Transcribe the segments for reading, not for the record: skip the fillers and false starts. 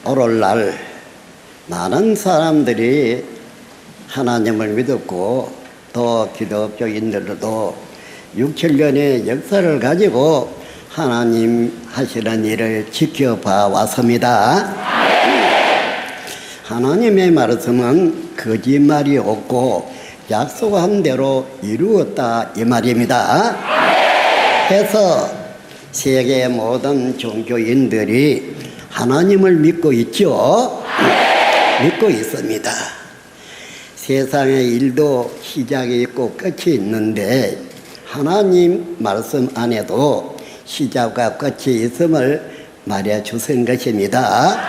오늘날 많은 사람들이 하나님을 믿었고 또 기독교인들도 6,7년의 역사를 가지고 하나님 하시는 일을 지켜봐 왔습니다. 하나님의 말씀은 거짓말이 없고 약속한 대로 이루었다 이 말입니다. 해서 세계 모든 종교인들이 하나님을 믿고 있죠. 믿고 있습니다. 세상의 일도 시작이 있고 끝이 있는데 하나님 말씀 안에도 시작과 끝이 있음을 말해 주신 것입니다.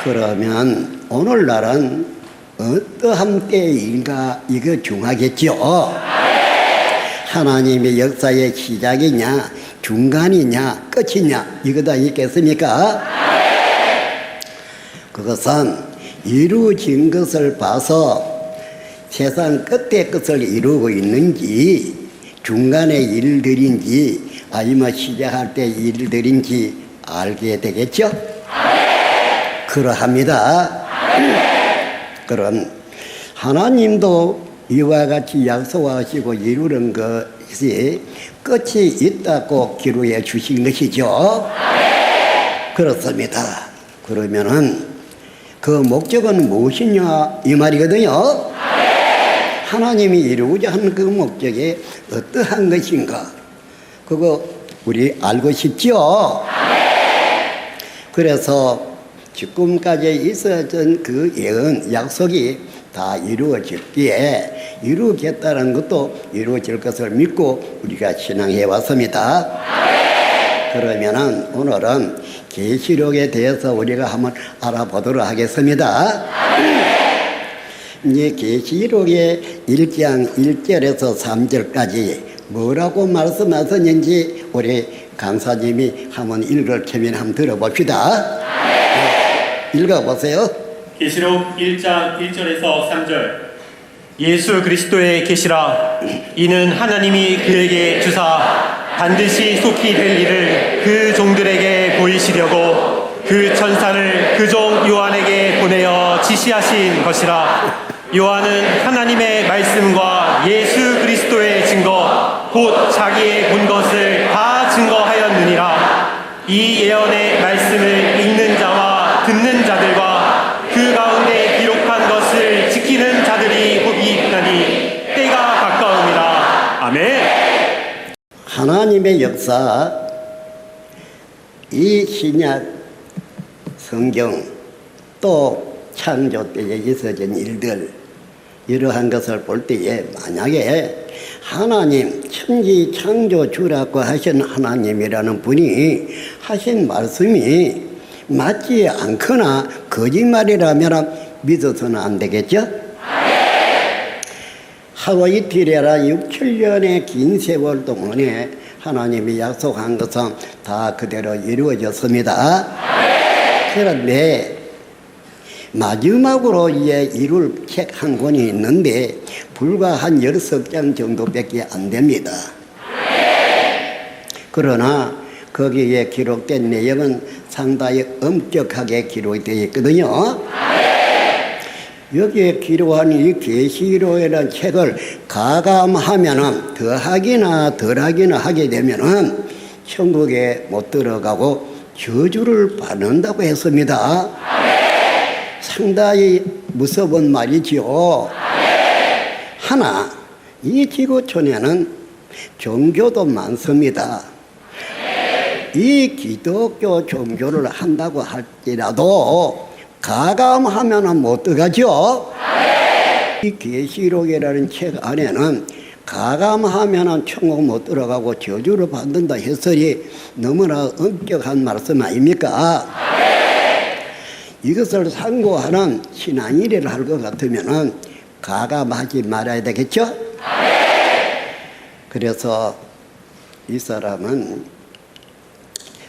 그러면 오늘날은 어떠한 때인가 이거 중요하겠죠. 하나님의 역사의 시작이냐 중간이냐 끝이냐 이거 다 있겠습니까? 그것은 이루어진 것을 봐서 세상 끝의 것을 이루고 있는지 중간의 일들인지 아니면 시작할 때 일들인지 알게 되겠죠? 그러합니다. 그럼 하나님도 이와 같이 약속하시고 이루는 것이 끝이 있다고 기록해 주신 것이죠. 그렇습니다. 그러면은 그 목적은 무엇이냐 이 말이거든요. 하나님이 이루고자 하는 그 목적이 어떠한 것인가 그거 우리 알고 싶죠. 그래서 지금까지 있었던 그 예언 약속이 다 이루어졌기에 이루겠다는 것도 이루어질 것을 믿고 우리가 신앙해 왔습니다. 그러면은 오늘은 계시록에 대해서 우리가 한번 알아보도록 하겠습니다. 이제 계시록의 1장 1절에서 3절까지 뭐라고 말씀하셨는지 우리 강사님이 한번 읽을 테면 한번 들어봅시다. 읽어보세요. 계시록 1장 1절에서 3절. 예수 그리스도의 계시라. 이는 하나님이 그에게 주사 반드시 속히 될 일을 그 종들에게 보이시려고 그 천사를 그 종 요한에게 보내어 지시하신 것이라. 요한은 하나님의 말씀과 예수 그리스도의 증거 곧 자기의 본 것을 다 증거하였느니라. 이 예언의 말씀을 읽는 자와 듣는 자들과 그 가운데 기록한 것을 지키는 자들이 복이 있나니 때가 가까움이라. 아멘. 하나님의 역사 이 신약 성경 또 창조 때에 있어진 일들 이러한 것을 볼 때에 만약에 하나님 천지 창조주라고 하신 하나님이라는 분이 하신 말씀이 맞지 않거나 거짓말이라면 믿어서는 안 되겠죠? 하루 이틀이라 6, 7년의 긴 세월 동안에 하나님이 약속한 것은 다 그대로 이루어졌습니다. 그런데 마지막으로 이제 이룰 책 한 권이 있는데 불과 한 16장 정도밖에 안 됩니다. 그러나 거기에 기록된 내용은 상당히 엄격하게 기록이 되어 있거든요. 여기에 기록한 이 계시록이라는 책을 가감하면은 더하기나 덜하기나 하게 되면은 천국에 못 들어가고 저주를 받는다고 했습니다. 상당히 무서운 말이지요. 하나 이 지구촌에는 종교도 많습니다. 이 기독교 종교를 한다고 할지라도 가감하면은 못 들어가죠. 이 계시록이라는 책 안에는 가감하면은 천국 못 들어가고 저주를 받는다 했으니 너무나 엄격한 말씀 아닙니까? 이것을 상고하는 신앙일을 할 것 같으면은 가감하지 말아야 되겠죠? 그래서 이 사람은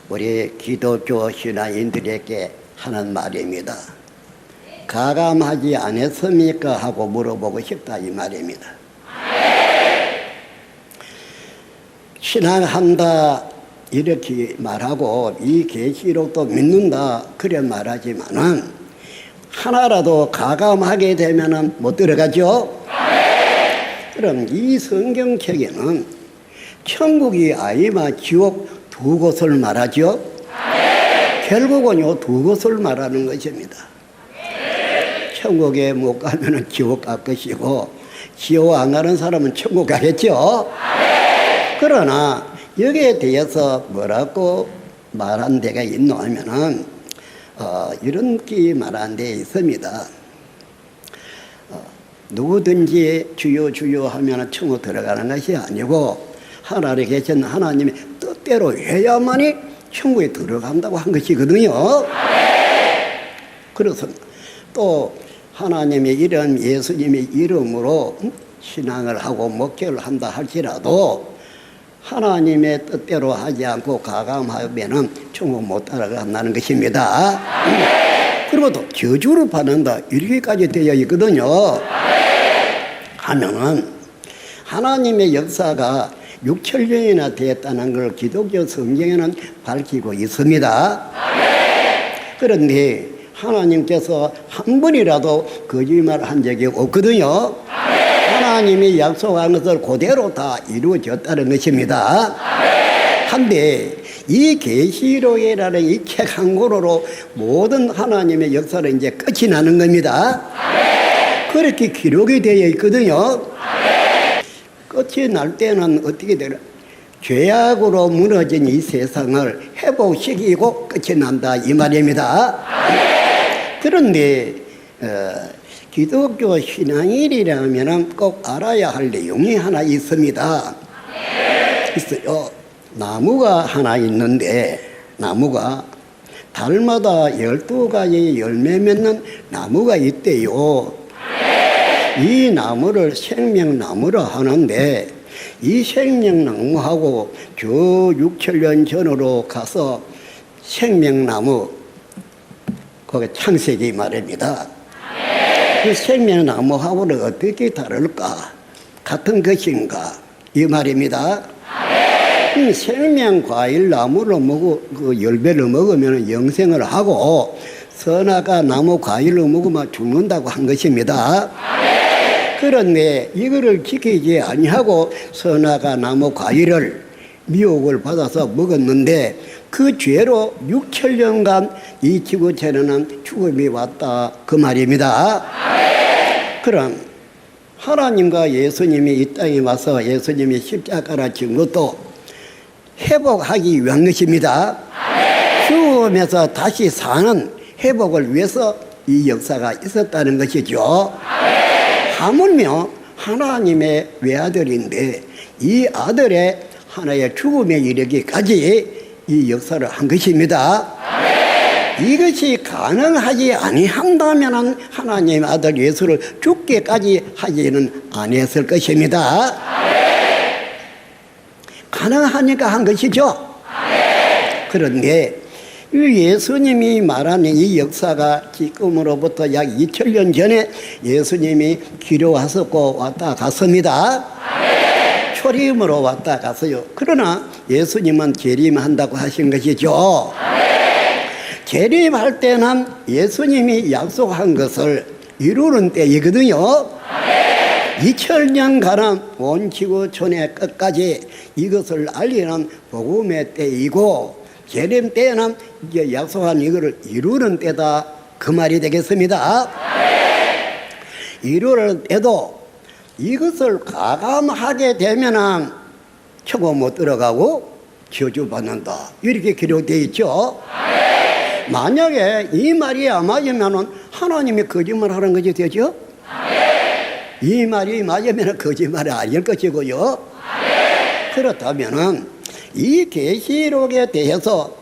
우리 기독교 신앙인들에게 하는 말입니다. 가감하지 않았습니까? 하고 물어보고 싶다 이 말입니다. 신앙한다 이렇게 말하고 이 계시록도 믿는다 그래 말하지만은 하나라도 가감하게 되면은 못 들어가죠. 그럼 이 성경책에는 천국이 아니마 지옥 두 곳을 말하죠. 결국은 요 두 곳을 말하는 것입니다. 천국에 못 가면은 지옥 갈 것이고 지옥 안 가는 사람은 천국 가겠죠. 그러나 여기에 대해서 뭐라고 말한 데가 있노 하면은 이렇게 말한 데 있습니다. 누구든지 주여 주여 하면 천국 들어가는 것이 아니고 하늘에 계신 하나님의 뜻대로 해야만이 천국에 들어간다고 한 것이거든요. 그래서 또 하나님의 이름, 예수님의 이름으로 신앙을 하고 목회를 한다 할지라도 하나님의 뜻대로 하지 않고 가감하면은 천국 못 따라간다는 것입니다. 그리고 또 저주를 받는다 이렇게까지 되어 있거든요. 하면은 하나님의 역사가 6천년이나 되었다는 걸 기독교 성경에는 밝히고 있습니다. 그런데 하나님께서 한 번이라도 거짓말 한 적이 없거든요. 하나님이 약속한 것을 그대로 다 이루어졌다는 것입니다. 한데 이 계시록이라는 이 책 한 권으로 모든 하나님의 역사는 이제 끝이 나는 겁니다. 그렇게 기록이 되어 있거든요. 끝이 날 때는 어떻게 되나? 죄악으로 무너진 이 세상을 회복시키고 끝이 난다 이 말입니다. 그런데 기독교 신앙일이라면 꼭 알아야 할 내용이 하나 있습니다. 있어요. 나무가 하나 있는데 나무가 달마다 12가지 열매 맺는 나무가 있대요. 이 나무를 생명나무라 하는데 이 생명나무하고 저 6천년 전으로 가서 생명나무 거기 창세기 말입니다. 그 생명나무하고는 어떻게 다를까? 같은 것인가? 이 말입니다. 생명과일 나무를 그 열매를 먹으면 영생을 하고 선악과 나무 과일을 먹으면 죽는다고 한 것입니다. 그런데 이거를 지키지 아니하고 선악과 나무 과일을 미혹을 받아서 먹었는데 그 죄로 6천년간 이 지구촌에는 죽음이 왔다 그 말입니다. 그럼 하나님과 예수님이 이 땅에 와서 예수님이 십자가를 진 것도 회복하기 위한 것입니다. 죽음에서 다시 사는 회복을 위해서 이 역사가 있었다는 것이죠. 하물며 하나님의 외아들인데 이 아들의 하나의 죽음에 이르기까지 이 역사를 한 것입니다. 이것이 가능하지 아니한다면 하나님의 아들 예수를 죽게까지 하지는 아니했을 것입니다. 가능하니까 한 것이죠. 그런데 예수님이 말하는 이 역사가 지금으로부터 약 2000년 전에 예수님이 기록하셨고 왔다 갔습니다. 초림으로 왔다 갔어요. 그러나 예수님은 재림한다고 하신 것이죠. 재림할 때는 예수님이 약속한 것을 이루는 때이거든요. 2000년간은 온 지구촌의 끝까지 이것을 알리는 복음의 때이고 재림 때는 이제 약속한 이거를 이루는 때다 그 말이 되겠습니다. 이루는 때도 이것을 가감하게 되면은 천국 못 들어가고 저주받는다 이렇게 기록되어 있죠. 만약에 이 말이 안 맞으면은 하나님이 거짓말하는 것이 되죠. 이 말이 맞으면 거짓말이 아닐 것이고요. 그렇다면은 이 계시록에 대해서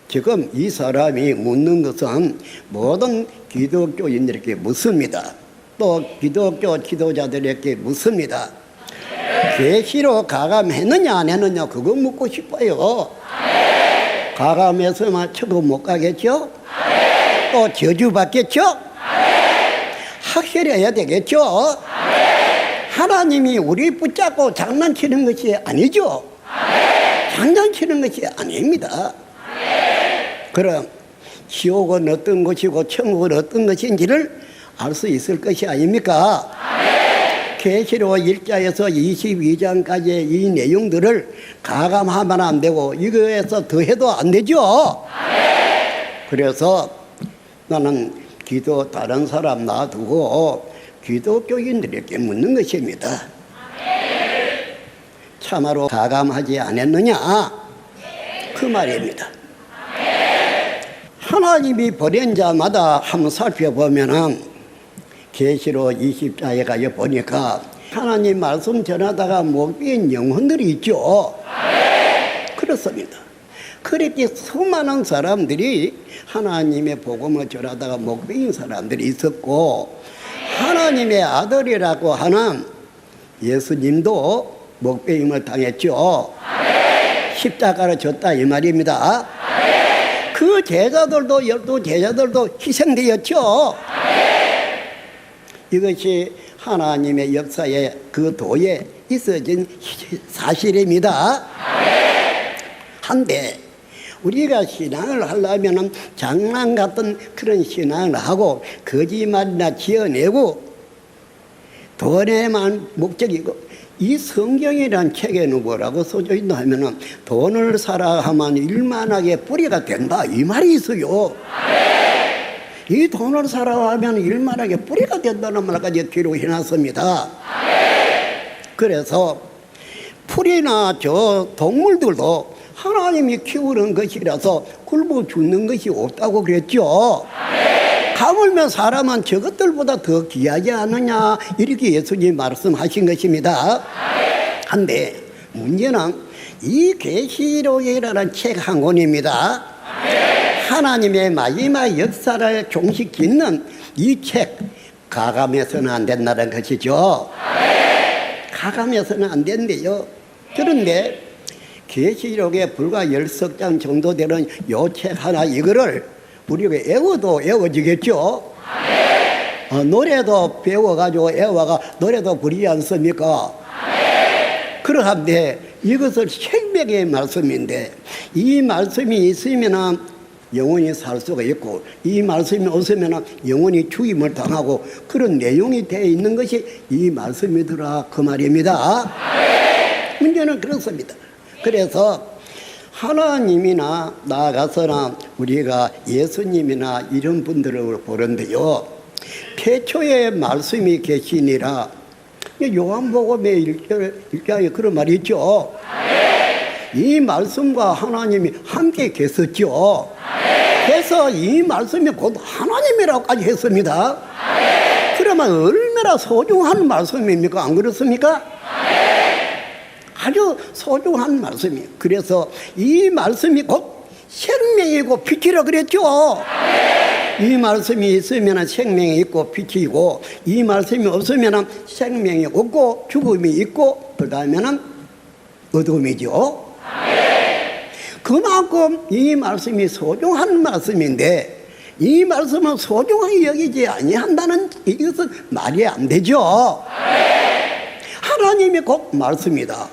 지금 이 사람이 묻는 것은 모든 기독교인들에게 묻습니다. 또 기독교 지도자들에게 묻습니다. 계시록 가감했느냐 안 했느냐 그거 묻고 싶어요. 가감해서만 천국 못 가겠죠? 또 저주받겠죠? 확실히 해야 되겠죠? 하나님이 우리 붙잡고 장난치는 것이 아니죠. 장난치는 것이 아닙니다. 그럼 지옥은 어떤 것이고 천국은 어떤 것인지를 알 수 있을 것이 아닙니까? 계시록 1장에서 22장까지의 이 내용들을 가감하면 안 되고 이거에서 더해도 안 되죠. 그래서 나는 다른 사람 놔두고 기독교인들에게 묻는 것입니다. 참으로 가감하지 않았느냐? 그 말입니다. 하나님이 보낸 자마다 한번 살펴보면은 계시록 20장에 가서 보니까 하나님 말씀 전하다가 못 뵌 영혼들이 있죠. 그렇습니다. 그렇게 수많은 사람들이 하나님의 복음을 전하다가 못 뵌 사람들이 있었고, 하나님의 아들이라고 하는 예수님도 목배임을 당했죠. 십자가를 졌다 이 말입니다. 그 제자들도 12제자들도 희생되었죠. 이것이 하나님의 역사의 그 도에 있어진 사실입니다. 한데 우리가 신앙을 하려면 장난 같은 그런 신앙을 하고 거짓말이나 지어내고 돈에만 목적이고, 이 성경이란 책에는 뭐라고 써져 있나 하면은 돈을 사라 하면 일만하게 뿌리가 된다 이 말이 있어요. 이 돈을 사라 하면 일만하게 뿌리가 된다는 말까지 기록해놨습니다. 그래서 풀이나 저 동물들도 하나님이 키우는 것이라서 굶어 죽는 것이 없다고 그랬죠. 가물며 사람은 저것들보다 더 귀하지 않느냐 이렇게 예수님이 말씀하신 것입니다. 한데 문제는 이 계시록이라는 책 한 권입니다. 하나님의 마지막 역사를 종식짓는 이 책, 가감해서는 안 된다는 것이죠. 가감해서는 안 된대요. 그런데 계시록에 불과 10장 정도 되는 요 책 하나 이거를 우리가 외워도 외워지겠죠. 노래도 배워가지고 애워가 노래도 부르지 않습니까? 그러한데 이것을 생명의 말씀인데, 이 말씀이 있으면 영원히 살 수가 있고, 이 말씀이 없으면 영원히 죽임을 당하고, 그런 내용이 되어 있는 것이 이 말씀이더라 그 말입니다. 문제는 그렇습니다. 그래서 하나님이나 나아가서나 우리가 예수님이나 이런 분들을 보는데요, 태초에 말씀이 계시니라, 요한복음의 1장에 그런 말이 있죠. 이 말씀과 하나님이 함께 계셨죠. 그래서 이 말씀이 곧 하나님이라고까지 했습니다. 그러면 얼마나 소중한 말씀입니까? 안 그렇습니까? 아주 소중한 말씀이에요. 그래서 이 말씀이 곧 생명이고 빛이라 그랬죠. 이 말씀이 있으면 생명이 있고 빛이 있고, 이 말씀이 없으면 생명이 없고 죽음이 있고 그 다음에는 어둠이죠. 그만큼 이 말씀이 소중한 말씀인데, 이 말씀은 소중하게 여기지 아니한다는 이것은 말이 안 되죠. 하나님이 곧 말씀이다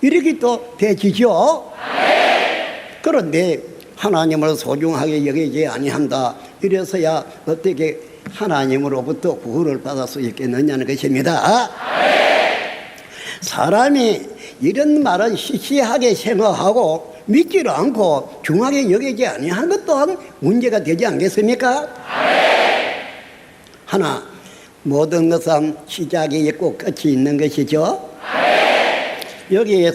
이렇게 또 되지죠. 그런데 하나님을 소중하게 여기지 아니한다 이래서야 어떻게 하나님으로부터 구원을 받을 수 있겠느냐는 것입니다. 사람이 이런 말은 시시하게 생각하고 믿지를 않고 중하게 여기지 아니한 것 또한 문제가 되지 않겠습니까? 하나, 모든 것은 시작이 있고 끝이 있는 것이죠. 여기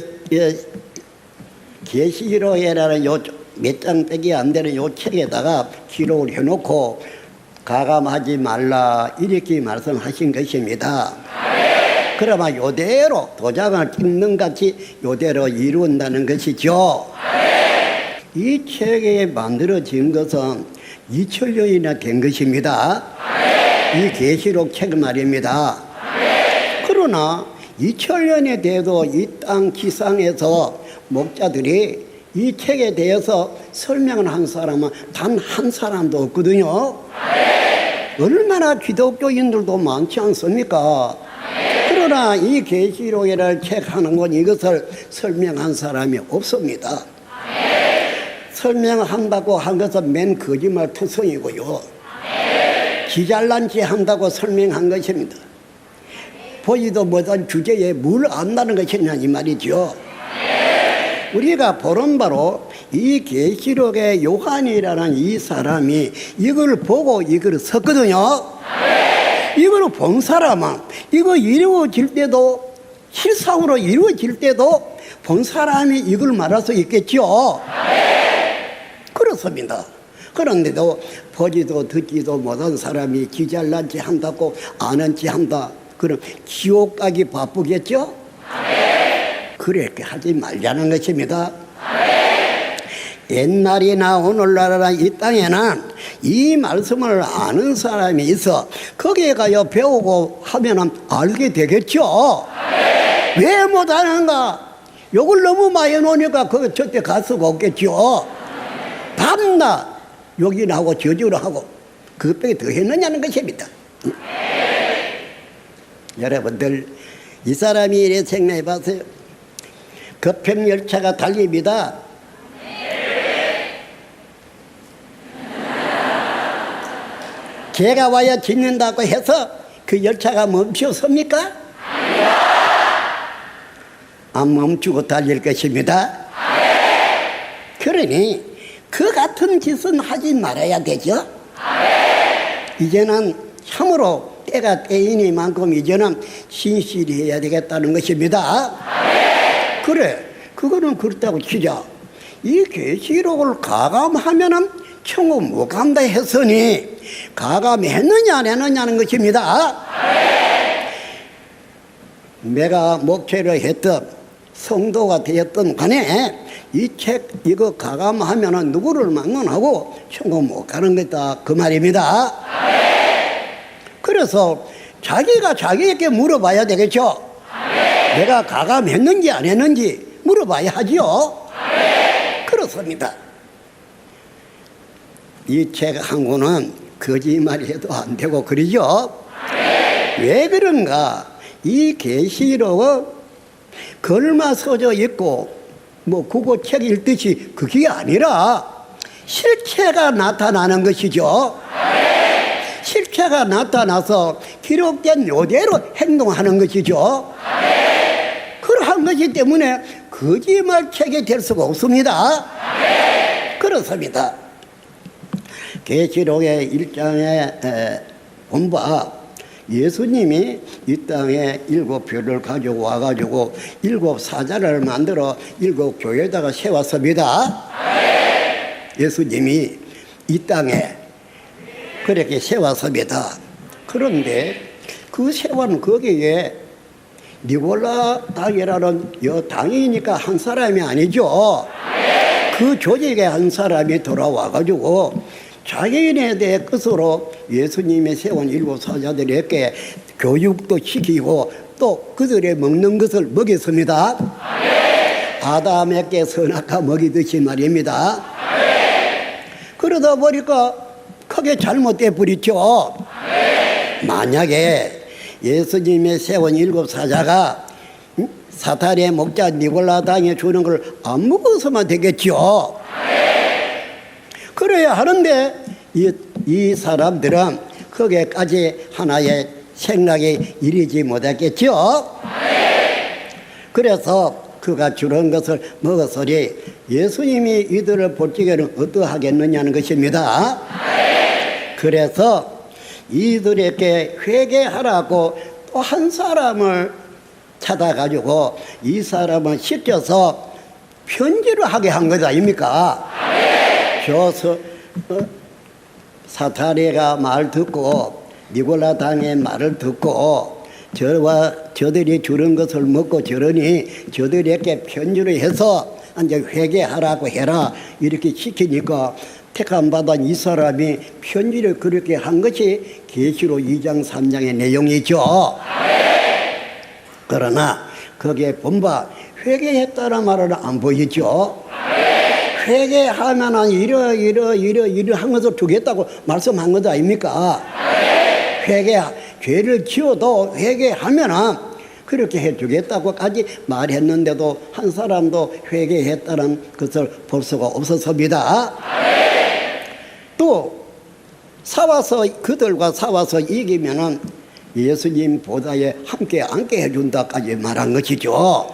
계시록이라는 요 몇 장밖에 안 되는 요 책에다가 기록을 해놓고 가감하지 말라 이렇게 말씀하신 것입니다. 그러면 요대로 도장을 찍는 같이 요대로 이룬다는 것이죠. 이 책이 만들어진 것은 2000년이나 된 것입니다. 이 계시록 책 말입니다. 그러나 2000년이 돼도 이 땅 지상에서 목자들이 이 책에 대해서 설명을 한 사람은 단 한 사람도 없거든요. 얼마나 기독교인들도 많지 않습니까? 그러나 이 계시록이라는 책 하는 이것을 설명한 사람이 없습니다. 설명한다고 한 것은 맨 거짓말 투성이고요. 기잘난 지 한다고 설명한 것입니다. 보지도 못한 주제에 뭘 안다는 것이냐 이 말이죠. 우리가 보는 바로 이 계시록의 요한이라는 이 사람이 이걸 보고 이걸 썼거든요. 이걸 본 사람은 이거 이루어질 때도 실상으로 이루어질 때도 본 사람이 이걸 말할 수 있겠죠. 그렇습니다. 그런데도 보지도 듣지도 못한 사람이 기잘난 지 한다고 아는 지 한다. 그럼 지옥 가기 바쁘겠죠? 그렇게 하지 말자는 것입니다. 옛날이나 오늘날이나 이 땅에는 이 말씀을 아는 사람이 있어 거기에 가서 배우고 하면 알게 되겠죠. 왜 못하는가? 욕을 너무 많이 놓으니까 그거 절대 갈 수가 없겠죠. 밤낮 욕이나 하고 저주를 하고 그것밖에 더 했느냐는 것입니다. 여러분들 이 사람이 이래 생각해 봤어요. 급행열차가 달립니다. 개가 와야 짖는다고 해서 그 열차가 멈추었습니까? 안 멈추고 달릴 것입니다. 그러니 그 같은 짓은 하지 말아야 되죠. 이제는 참으로 때가 때이니만큼 이제는 신실히 해야 되겠다는 것입니다. 그래, 그거는 그렇다고 치자. 이 계시록을 가감하면은 천국 못 간다 했으니 가감했느냐 안 했느냐는 것입니다. 내가 목회를 했던 성도가 되었던 간에 이 책 이거 가감하면은 누구를 막론하고 천국 못 가는 거다 그 말입니다. 그래서 자기가 자기에게 물어봐야 되겠죠. 내가 가감했는지 안 했는지 물어봐야 하지요. 그렇습니다. 이 책 한 권은 거짓말이 해도 안 되고 그러죠. 왜 그런가? 이 계시록은 글만 써져 있고 뭐 국어 책 읽듯이 그게 아니라 실체가 나타나는 것이죠. 실체가 나타나서 기록된 요대로 행동하는 것이죠. 그러한 것이기 때문에 거짓말 책이 될 수가 없습니다. 그렇습니다. 계시록의 1장에 본바 예수님이 이 땅에 7별을 가지고 와가지고 7사자를 만들어 7교회에다가 세웠습니다. 예수님이 이 땅에 그렇게 세웠습니다. 그런데 그 세운 거기에 니골라 당이라는 당이니까 한 사람이 아니죠. 그 조직의 한 사람이 돌아와가지고 자기인에 대해 끝으로 예수님이 세운 7사자들에게 교육도 시키고 또 그들의 먹는 것을 먹였습니다. 아담에게 선악과 먹이듯이 말입니다. 그러다 보니까 크게 잘못돼 버렸죠. 만약에 예수님이 세운 7사자가 사탄의 목자 니골라 당에 주는 걸 안 먹어서만 되겠죠. 그래야 하는데 이 사람들은 거기까지 하나의 생각이 이르지 못했겠죠. 그래서 그가 주는 것을 먹었으니 예수님이 이들을 볼 적에는 어떠하겠느냐는 것입니다. 그래서 이들에게 회개하라고 또 한 사람을 찾아가지고 이 사람을 시켜서 편지를 하게 한 것 아닙니까? 사탄이가 말 듣고 니골라 당의 말을 듣고 저들이 주는 것을 먹고 저러니 저들에게 편지를 해서 이제 회개하라고 해라 이렇게 시키니까 택함 받은 이 사람이 편지를 그렇게 한 것이 계시록 2장 3장의 내용이죠. 그러나 거기에 본바 회개했다는 말은 안 보이죠. 회개하면은 이러한 것을 주겠다고 말씀한 것 아닙니까? 죄를 지어도 회개하면은 그렇게 해주겠다고까지 말했는데도 한 사람도 회개했다는 것을 볼 수가 없었습니다. 또 그들과 싸워서 이기면은 예수님 보좌에 함께 앉게 해준다까지 말한 것이죠.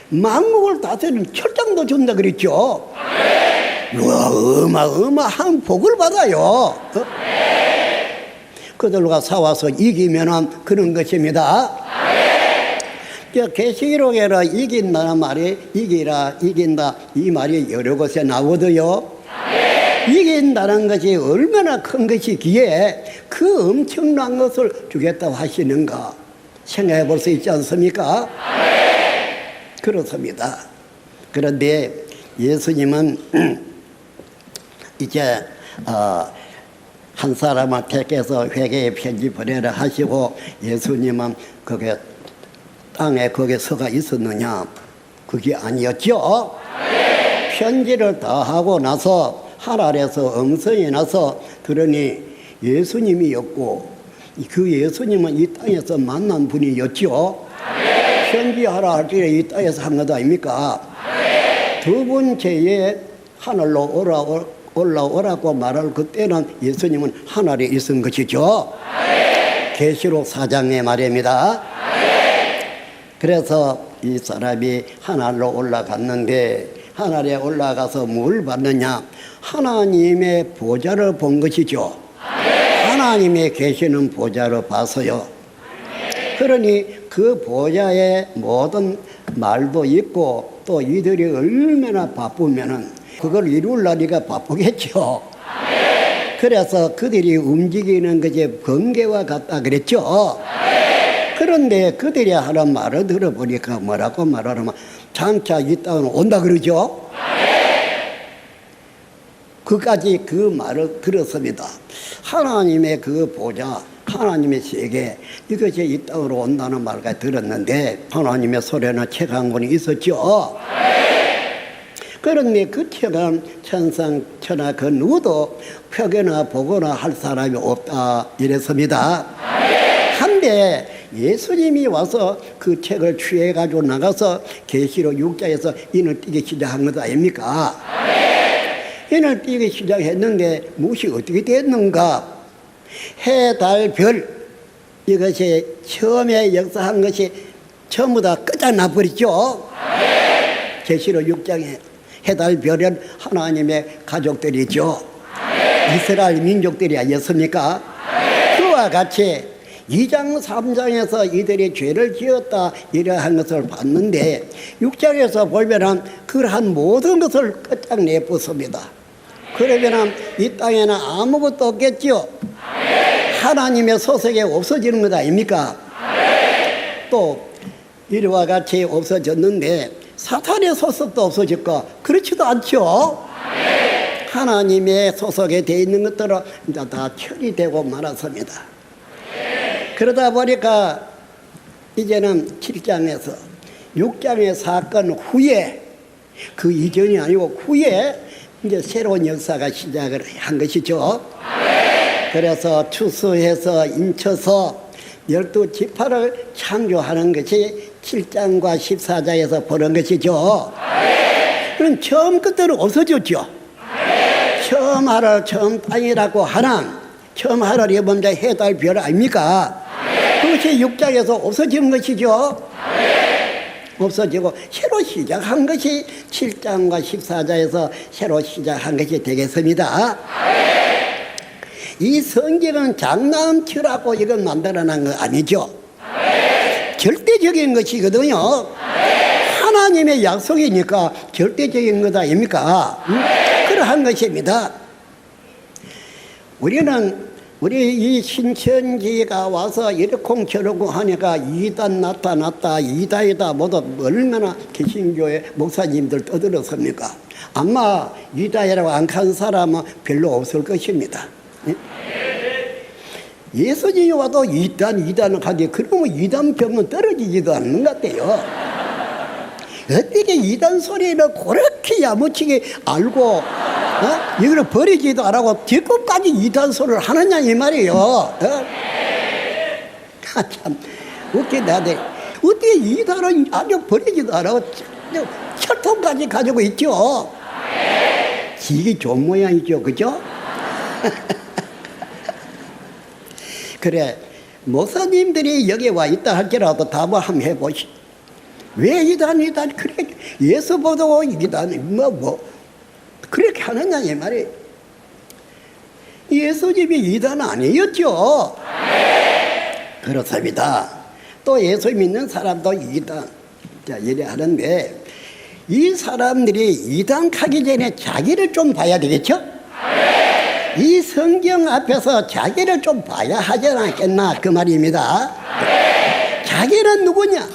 만국을 다스리는 철장도 준다 그랬죠. 와, 어마어마한 복을 받아요. 그들과 싸워서 이기면은 그런 것입니다. 계시록에는 이긴다는 말이 이긴다 이 말이 여러 곳에 나오거든요. 이긴다는 것이 얼마나 큰 것이기에 그 엄청난 것을 주겠다고 하시는가 생각해 볼 수 있지 않습니까? 그렇습니다. 그런데 예수님은 이제 한 사람을 택해서 회개의 편지 보내라 하시고 예수님은 그게 땅에 거기에 서가 있었느냐? 그게 아니었죠. 편지를 다 하고 나서 하늘에서 음성이 나서 들으니 예수님이었고 그 예수님은 이 땅에서 만난 분이었죠. 편지하라 할 때 이 땅에서 한 것 아닙니까? 두 번째에 하늘로 올라오라고 말할 그때는 예수님은 하늘에 있은 것이죠. 계시록 4장의 말입니다. 그래서 이 사람이 하늘로 올라갔는데 하늘에 올라가서 뭘 봤느냐? 하나님의 보좌를 본 것이죠. 하나님의 계시는 보좌를 봤어요. 그러니 그 보좌에 모든 말도 있고 또 이들이 얼마나 바쁘면은 그걸 이루려니까 바쁘겠죠. 그래서 그들이 움직이는 것이 번개와 같다 그랬죠. 그런데 그들이 하는 말을 들어보니까 뭐라고 말하냐면 장차 이 땅은 온다 그러죠. 그까지 그 말을 들었습니다. 하나님의 그 보좌, 하나님의 세계 이것이 이 땅으로 온다는 말까지 들었는데 하나님의 소리나 책 한 권이 있었죠. 그런데 그 책은 천상천하 그 누구도 펴거나 보거나 할 사람이 없다 이랬습니다. 한데 예수님이 와서 그 책을 취해가지고 나가서 계시록 6장에서 인을 띄기 시작한 것 아닙니까? 인을 띄기 시작했는데 무엇이 어떻게 됐는가? 해, 달, 별 이것이 처음에 역사한 것이 전부 다 끝장나 버렸죠. 계시록 6장에 해, 달, 별은 하나님의 가족들이죠. 이스라엘 민족들이 아니었습니까? 그와 같이 2장 3장에서 이들이 죄를 지었다 이러한 것을 봤는데 6장에서 보면은 그러한 모든 것을 끝장내었습니다. 그러면은 이 땅에는 아무것도 없겠죠. 하나님의 소속이 없어지는 것 아닙니까? 또 이와 같이 없어졌는데 사탄의 소속도 없어질까? 그렇지도 않죠. 하나님의 소속에 되어 있는 것들은 이제 다 처리되고 말았습니다. 그러다 보니까 이제는 7장에서 6장의 사건 후에 그 이전이 아니고 후에 이제 새로운 역사가 시작을 한 것이죠. 그래서 추수해서 인쳐서 12지파를 창조하는 것이 7장과 14장에서 보는 것이죠. 그럼 처음 끝대로 없어졌죠. 처음 하늘 처음 땅이라고 하는 처음 하늘이 먼저 해, 달, 별 아닙니까? 그것이 6장에서 없어지는 것이죠. 없어지고 새로 시작한 것이 7장과 14장에서 새로 시작한 것이 되겠습니다. 이 성경은 장난치라고 이건 만들어낸 거 아니죠. 절대적인 것이거든요. 하나님의 약속이니까 절대적인 것 아닙니까? 그러한 것입니다. 우리 이 신천지가 와서 이러쿵저러쿵 하니까 이단 나타났다 이다이다 모두 얼마나 개신교의 목사님들 떠들었습니까? 아마 이다이라고 안 간 사람은 별로 없을 것입니다. 예수님이 와도 이단을 하지 그러면 이단병은 떨어지지도 않는 것 같아요. 어떻게 이단 소리를 그렇게 야무치게 알고 이걸 버리지도 안 하고 뒤끝까지 이단 소리를 하느냐 이 말이에요. 참 어떻게 내야 돼? 어떻게 이단은 아주 버리지도 않아. 철통까지 가지고 있죠. 지기 좋은 모양이죠. 그죠? 그래, 목사님들이 여기 와 있다 할지라도 답을 한번 해보시. 왜 이단, 그래, 예수 보고 이단, 그렇게 하느냐, 이 말이. 예수님이 이단 아니었죠. 그렇습니다. 또 예수 믿는 사람도 이단. 자, 이래 하는데, 이 사람들이 이단 하기 전에 자기를 좀 봐야 되겠죠? 이 성경 앞에서 자기를 좀 봐야 하지 않겠나, 그 말입니다. 자기는 누구냐?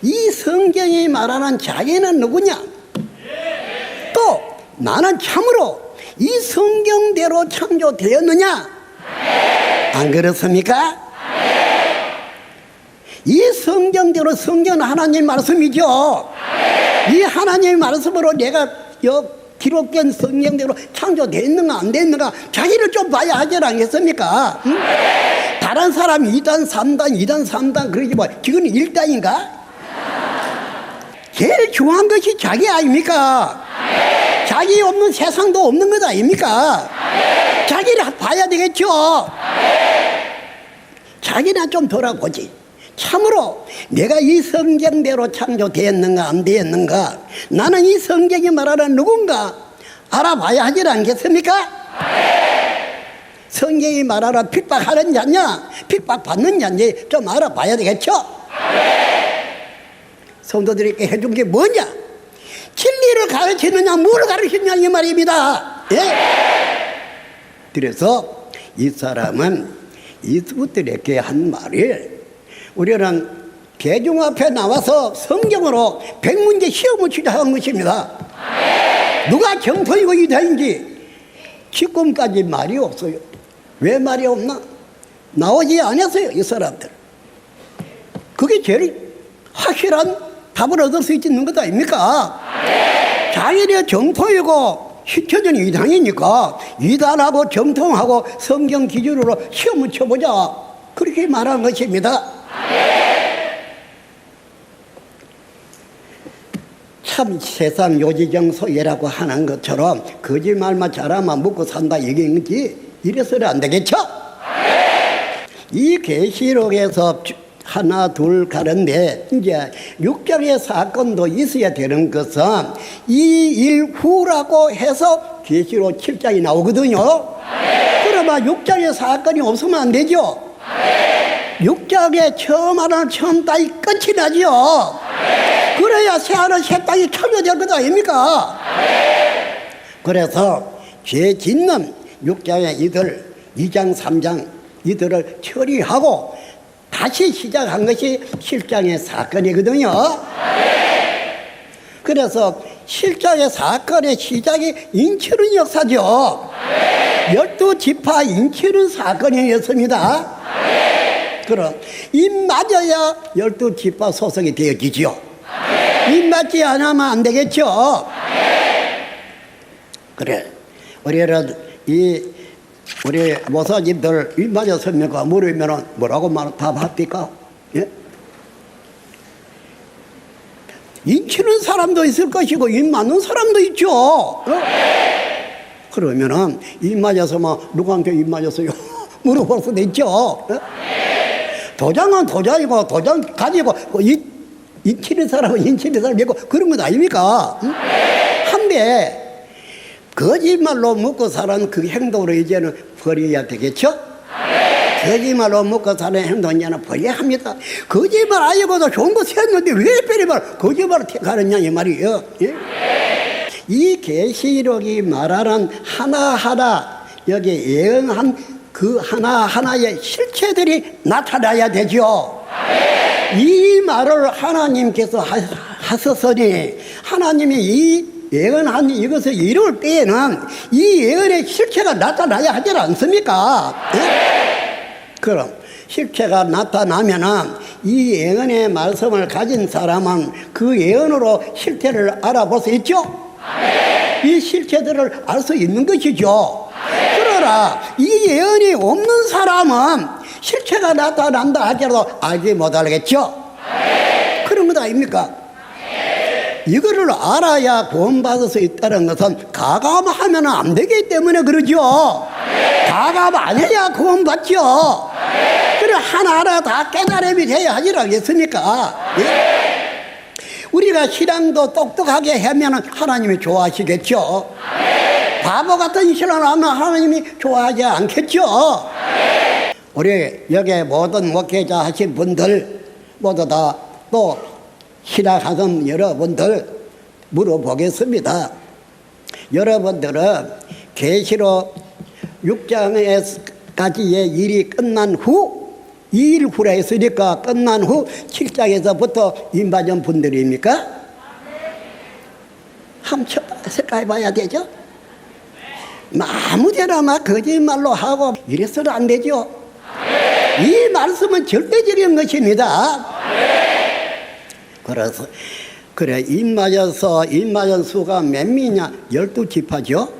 이 성경이 말하는 자기는 누구냐? 또 나는 참으로 이 성경대로 창조되었느냐? 안 그렇습니까? 이 성경대로, 성경은 하나님 말씀이죠. 이 하나님의 말씀으로 내가 기록된 성경대로 창조됐는가 안 됐는가 자기를 좀 봐야 하지 않겠습니까? 응? 다른 사람 2단 3단 2단 3단 그러지 뭐 지금 1단인가? 제일 중요한 것이 자기 아닙니까? 자기 없는 세상도 없는 것 아닙니까? 자기를 봐야 되겠죠. 자기나 좀 돌아보지. 참으로 내가 이 성경대로 창조되었는가 안 되었는가, 나는 이 성경이 말하는 누군가 알아봐야 하지 않겠습니까? 성경이 말하는 핍박하는 자냐 핍박받는 자냐 좀 알아봐야 되겠죠. 성도들에게 해준 게 뭐냐? 진리를 가르치느냐 뭘 가르치느냐 이 말입니다. 예? 그래서 이 사람은 이웃들에게 한 말을 우리는 대중 앞에 나와서 성경으로 100문제 시험을 치자한 것입니다. 누가 정통이고 이단인지 지금까지 말이 없어요. 왜 말이 없나? 나오지 않았어요, 이 사람들. 그게 제일 확실한 답을 얻을 수 있는 것 아닙니까? 자기네 정통이고 시켜준 이단이니까 이단하고 정통하고 성경 기준으로 시험을 쳐보자, 그렇게 말한 것입니다. 참 세상 요지정소예라고 하는 것처럼 거짓말만 잘하면 먹고 산다 이게인지 이래서는 안 되겠죠? 이 계시록에서 하나 둘 가는데 이제 6장의 사건도 있어야 되는 것은 이 일 후라고 해서 계시록 7장이 나오거든요. 그러면 6장의 사건이 없으면 안 되죠. 6장에 처음 하나 처음 따위 끝이 나죠. 그래야 새하늘 새 땅이 창조될 것 아닙니까? 그래서 죄 짓는 6장의 이들 2장 3장 이들을 처리하고 다시 시작한 것이 7장의 사건이거든요. 그래서 7장의 사건의 시작이 인치는 역사죠. 12지파 인치는 사건이었습니다. 그럼 입 맞아야 12지파 소속이 되어지죠. 입 맞지 않으면 안 되겠죠. 그래, 우리는 우리 모사님들 입 맞았습니까? 물으면 뭐라고 답합니까? 예? 인치는 사람도 있을 것이고 입 맞는 사람도 있죠. 그러면은 입 맞아서만 누구한테 입 맞았어요? 물어볼 수도 있죠. 도장은 도장이고 도장 가지고 인치는 사람은 인치는 사람이고 그런 것 아닙니까? 한데 거짓말로 먹고 사는 그 행동으로 이제는 버려야 되겠죠? 거짓말로 먹고 사는 행동 이제는 버려야 합니다. 거짓말 아니고도 좋은 거 세웠는데 왜 빼리말 거짓말을 택하느냐 이 말이에요. 예? 이 계시록이 말하는 하나하나 여기 예언한 그 하나하나의 실체들이 나타나야 되죠. 이 말을 하나님께서 하셨으니 하나님이 이 예언한 이것을 이룰 때에는 이 예언의 실체가 나타나야 하지 않습니까? 네? 그럼 실체가 나타나면은 이 예언의 말씀을 가진 사람은 그 예언으로 실체를 알아볼 수 있죠? 이 실체들을 알 수 있는 것이죠. 그러나 이 예언이 없는 사람은 실체가 나타난다 할지라도 알지 못하겠죠? 그런 것 아닙니까? 이거를 알아야 구원받을 수 있다는 것은 가감하면 안 되기 때문에 그러죠. 가감 안 해야 구원받죠. 그래 하나하나 다 깨달음이 돼야 하지 않겠습니까? 예? 우리가 신앙도 똑똑하게 하면 하나님이 좋아하시겠죠. 바보 같은 신앙을 하면 하나님이 좋아하지 않겠죠. 우리 여기 모든 목회자 하신 분들 모두 다 또 신앙하던 여러분들 물어보겠습니다. 여러분들은 계시록 6장까지의 일이 끝난 후 2일 후라 했으니까 끝난 후 7장에서부터 임하는 분들입니까? 한번 생각해 봐야 되죠. 아무데나 막 거짓말로 하고 이래서는 안 되죠. 이 말씀은 절대적인 것입니다. 그래서 그래 임맞은 수가 몇 미냐? 12지파죠.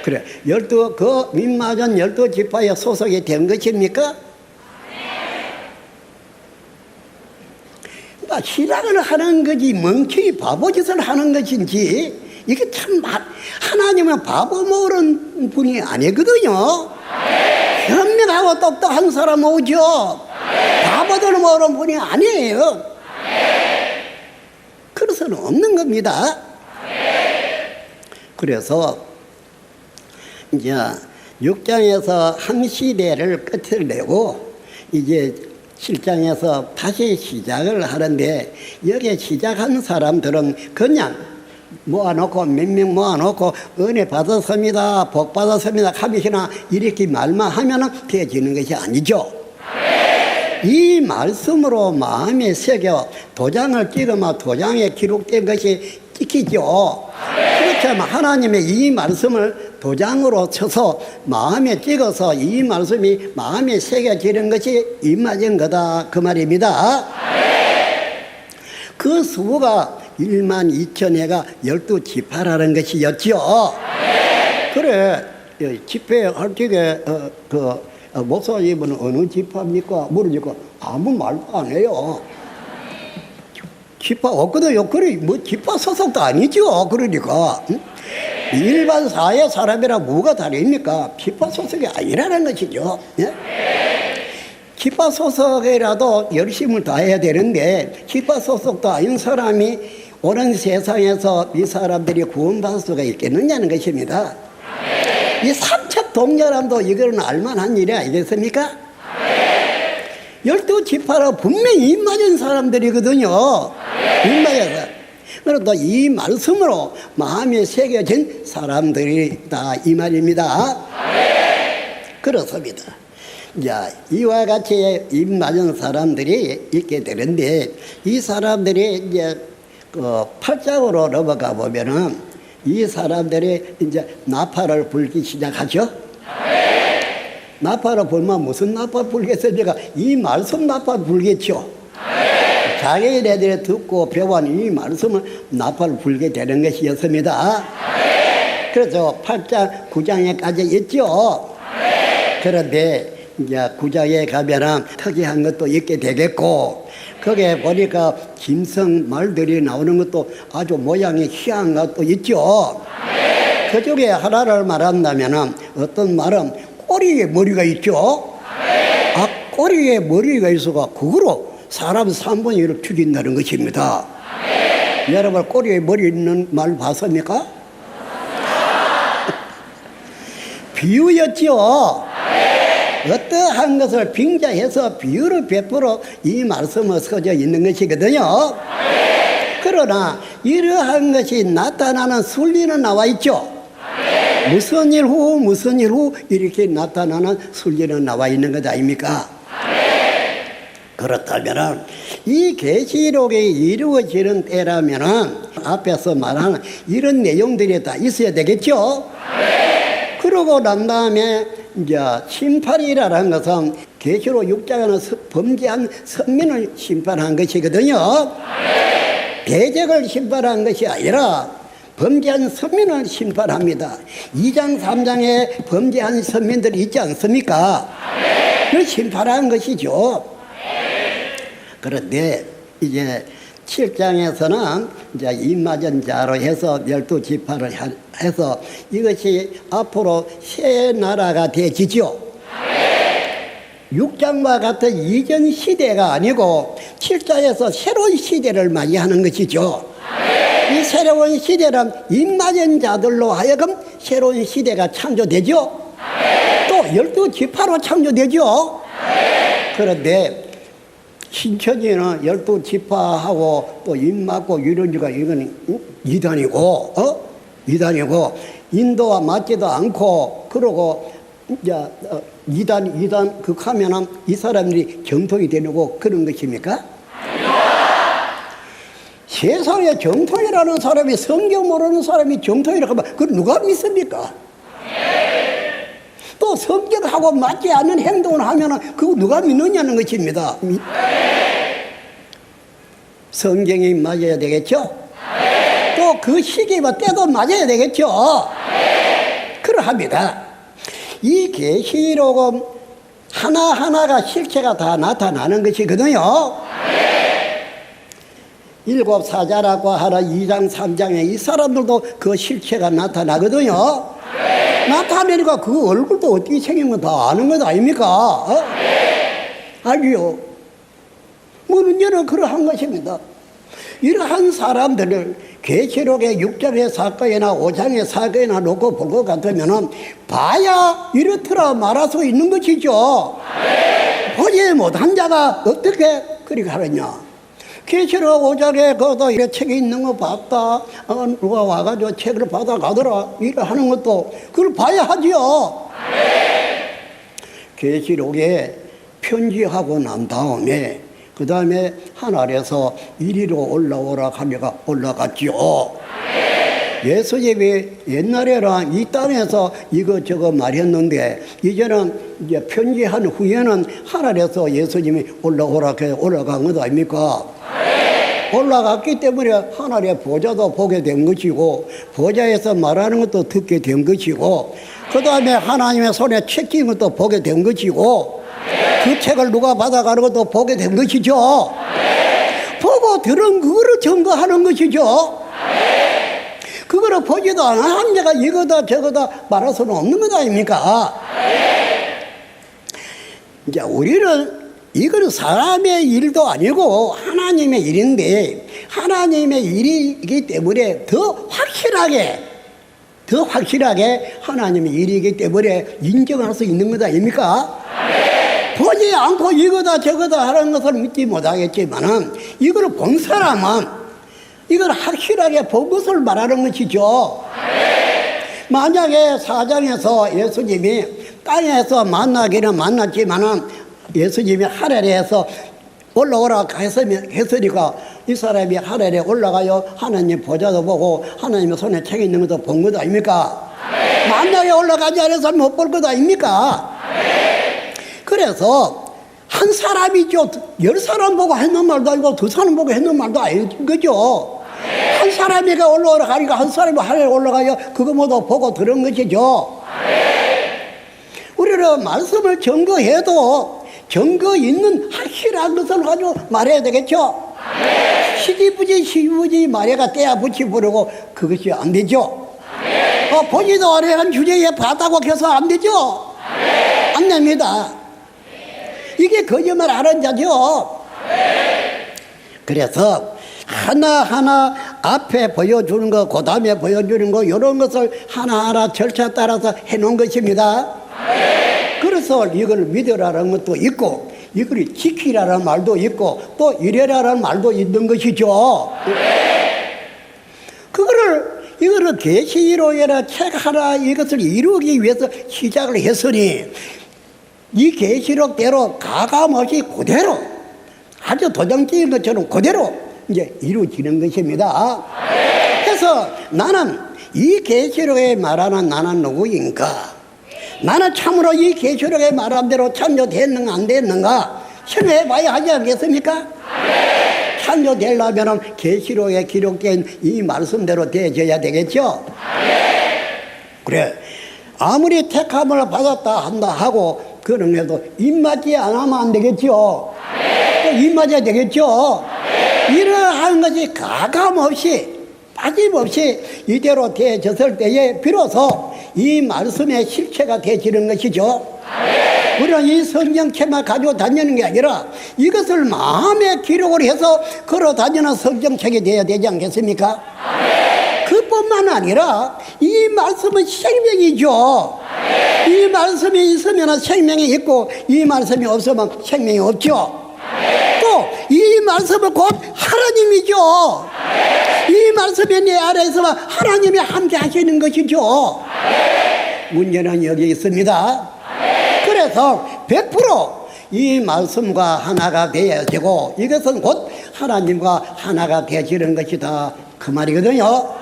그래 그 임맞은 12지파에 소속이 된 것입니까? 그러니까 신앙을 하는 거지 멍청이 바보짓을 하는 것인지 이게 참 하나님은 바보 모르는 분이 아니거든요. 현명하고 똑똑한 사람 오죠. 바보들 모르는 분이 아니에요. 그래서는 없는 겁니다. 그래서 이제 6장에서 한 시대를 끝을 내고 이제 7장에서 다시 시작을 하는데 여기에 시작한 사람들은 그냥 모아놓고 몇 명 모아놓고 은혜 받았습니다 복 받았습니다 하면서나 이렇게 말만 하면 되어지는 것이 아니죠. 이 말씀으로 마음에 새겨 도장을 찍으면 도장에 기록된 것이 찍히죠. 그렇지만 하나님의 이 말씀을 도장으로 쳐서 마음에 찍어서 이 말씀이 마음에 새겨지는 것이 임하신 거다 그 말입니다. 그 수가 12,000회가 12지파라는 것이었죠. 그래 집회할 적에 목사님은 어느 지파입니까? 물으니까 아무 말도 안 해요. 지파 없거든요. 그래 뭐 지파 소속도 아니죠. 그러니까 일반 사회 사람이랑 뭐가 다릅니까? 지파 소속이 아니라는 것이죠. 예? 지파 소속이라도 열심을 다해야 되는데 지파 소속도 아닌 사람이 오는 세상에서 이 사람들이 구원받을 수가 있겠느냐는 것입니다. 이 삼척 동료람도 이거는 알만한 일이 아니겠습니까? 12지파로 분명히 입맞은 사람들이거든요. 입맞아서. 그래도 이 말씀으로 마음에 새겨진 사람들이다 이 말입니다. 그렇습니다. 자, 이와 같이 입맞은 사람들이 있게 되는데 이 사람들이 이제 8장으로 넘어가 보면은 이 사람들이 이제 나팔을 불기 시작하죠. 나팔을 불면 무슨 나팔 불겠습니까? 이 말씀 나팔 불겠죠. 자기네 애들이 듣고 배운 이 말씀을 나팔 불게 되는 것이었습니다. 그래서 8장 9장에까지 있죠. 그런데 이제 9장에 가면은 특이한 것도 있게 되겠고 거기에 보니까 짐승 말들이 나오는 것도 아주 모양이 희한한 것도 있죠. 그 중에 하나를 말한다면 어떤 말은 꼬리에 머리가 있죠. 아, 꼬리에 머리가 있어가 그거로 사람 3분의 1을 죽인다는 것입니다. 여러분 꼬리에 머리 있는 말 봤습니까? 비유였죠. 어떠한 것을 빙자해서 비유를 베풀어 이 말씀을 써져 있는 것이거든요. 그러나 이러한 것이 나타나는 순리는 나와 있죠. 무슨 일 후 이렇게 나타나는 순리는 나와 있는 것 아닙니까? 그렇다면 이 계시록이 이루어지는 때라면 앞에서 말하는 이런 내용들이 다 있어야 되겠죠. 그러고 난 다음에 이제 심판이라는 것은 계시록 6장에는 범죄한 선민을 심판한 것이거든요. 대적을 심판한 것이 아니라 범죄한 선민을 심판합니다. 2장 3장에 범죄한 선민들이 있지 않습니까? 그걸 심판하는 것이죠. 그런데 이제 7장에서는 이제 임마전자로 해서 12지파를 해서 이것이 앞으로 새 나라가 되지죠. 6장과 같은 이전 시대가 아니고 7장에서 새로운 시대를 맞이하는 것이죠. 이 새로운 시대는 임마전자들로 하여금 새로운 시대가 창조되죠. 또 12지파로 창조되죠. 그런데 신천지는 12지파하고 또 입맞고 유론주가 이건 이단이고, 이단이고, 인도와 맞지도 않고, 그러고, 이제, 이단 극하면은 이 사람들이 정통이 되려고 그런 것입니까? 세상에 정통이라는 사람이, 성경 모르는 사람이 정통이라고 하면 그걸 누가 믿습니까? 또 성경하고 맞지 않는 행동을 하면은 그거 누가 믿느냐는 것입니다. 성경이 맞아야 되겠죠? 또 그 시기와 때도 맞아야 되겠죠? 그러합니다. 이 계시록은 하나하나가 실체가 다 나타나는 것이거든요. 7 사자라고 하는 2장 3장에 이 사람들도 그 실체가 나타나거든요. 나타내니까 그 얼굴도 어떻게 생긴 건 다 아는 것 아닙니까? 알지요? 문제는 그러한 것입니다. 이러한 사람들을 계시록의 6장의 사건이나 5장의 사건이나 놓고 볼 것 같으면 봐야 이렇더라 말할 수 있는 것이죠. 보지 못한 자가 어떻게 그렇게 하느냐. 계시록 5장에 거기다 이래 책이 있는 거 봤다. 누가 와가지고 책을 받아가더라. 이래 하는 것도 그걸 봐야 하지요. 계시록에 편지하고 난 다음에 그 다음에 하늘에서 이리로 올라오라 하려가 올라갔지요. 예수님이 옛날에는 이 땅에서 이것저것 말했는데 이제는 이제 편지한 후에는 하늘에서 예수님이 올라오라 해 올라간 것 아닙니까? 올라갔기 때문에 하늘의 보좌도 보게 된 것이고 보좌에서 말하는 것도 듣게 된 것이고 그 다음에 하나님의 손에 책 낀 것도 보게 된 것이고 그 책을 누가 받아가는 것도 보게 된 것이죠. 보고 들은 그거를 증거하는 것이죠. 그거를 보지도 않은 한 자가 이거다 저거다 말할 수는 없는 것 아닙니까? 이제 우리는 이건 사람의 일도 아니고 하나님의 일인데 하나님의 일이기 때문에 더 확실하게 하나님의 일이기 때문에 인정할 수 있는 것 아닙니까? 보지 않고 이거다 저거다 하는 것을 믿지 못하겠지만은 이걸 본 사람은 이걸 확실하게 본 것을 말하는 것이죠. 만약에 4장에서 예수님이 땅에서 만나기는 만났지만은 예수님이 하늘에서 올라오라 했으니까 이 사람이 하늘에 올라가요 하나님 보좌도 보고 하나님의 손에 책이 있는 것도 본 것 아닙니까? 만약에 올라가지 않아서 못 볼 것 아닙니까? 그래서 한 사람이죠. 10사람 보고 했는 말도 아니고 2사람 보고 했는 말도 아닌 거죠. 한 사람이가 올라오라 하니까 한 사람이 하늘에 올라가요 그거 모두 보고 들은 것이죠. 우리는 말씀을 증거해도 증거 있는 확실한 것을 가지고 말해야 되겠죠. 시기부지 말해가 떼야 붙이 부르고 그것이 안 되죠. 보지도 않은 주제에 봤다고 해서 안 되죠. 안 됩니다. 이게 거짓말 하는 자죠. 그래서 하나하나 앞에 보여주는 거, 그 다음에 보여주는 거, 이런 것을 하나하나 절차 따라서 해놓은 것입니다. 그래서 이걸 믿으라는 것도 있고, 이걸 지키라는 말도 있고, 또 이래라는 말도 있는 것이죠. 이거를 계시록이나 책 하나 이것을 이루기 위해서 시작을 했으니, 이 계시록대로 가감없이 그대로, 아주 도장 찍은 것처럼 그대로 이제 이루어지는 것입니다. 그래서 나는 이 계시록에 말하는 나는 누구인가? 나는 참으로 이 계시록에 말한 대로 창조됐는가 안 됐는가 생각해봐야 하지 않겠습니까? 창조되려면 계시록에 기록된 이 말씀대로 되어져야 되겠죠? 그래, 아무리 택함을 받았다 한다 하고 그런 것도 입맞지 안 하면 안 되겠죠. 또 입맞아야 되겠죠. 이러한 것이 가감없이 빠짐없이 이대로 되어졌을 때에 비로소 이 말씀의 실체가 되어지는 것이죠. 우리는 이 성경책만 가지고 다니는 게 아니라 이것을 마음에 기록을 해서 걸어 다니는 성경책이 되어야 되지 않겠습니까? 그뿐만 아니라 이 말씀은 생명이죠. 이 말씀이 있으면 생명이 있고 이 말씀이 없으면 생명이 없죠. 또 이 말씀은 곧 하나님이죠. 이 말씀이 내 안에 있으면 하나님이 함께 하시는 것이죠. 문제는 여기 있습니다. 그래서 100% 이 말씀과 하나가 되어지고 이것은 곧 하나님과 하나가 되어지는 것이다 그 말이거든요.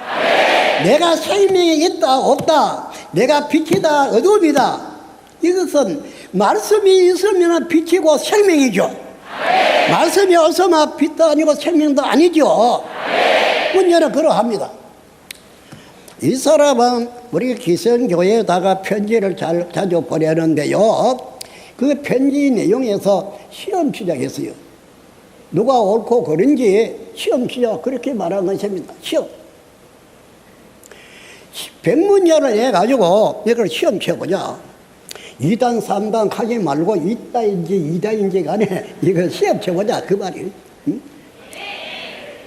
내가 생명이 있다 없다, 내가 빛이다 어둠이다, 이것은 말씀이 있으면 빛이고 생명이죠. 말씀이 없으면 빛도 아니고 생명도 아니죠. 문제는 그러합니다. 이 사람은 우리 기성교회에다가 편지를 자주 보내는데요, 그 편지 내용에서 시험 시작했어요. 누가 옳고 그른지 시험 시작 그렇게 말한 것입니다. 시험 100문제를 해가지고 이걸 시험 쳐보자. 2단 3단 하지 말고 1단인지 2단인지 간에 이걸 시험 쳐보자 그 말이에요. 응?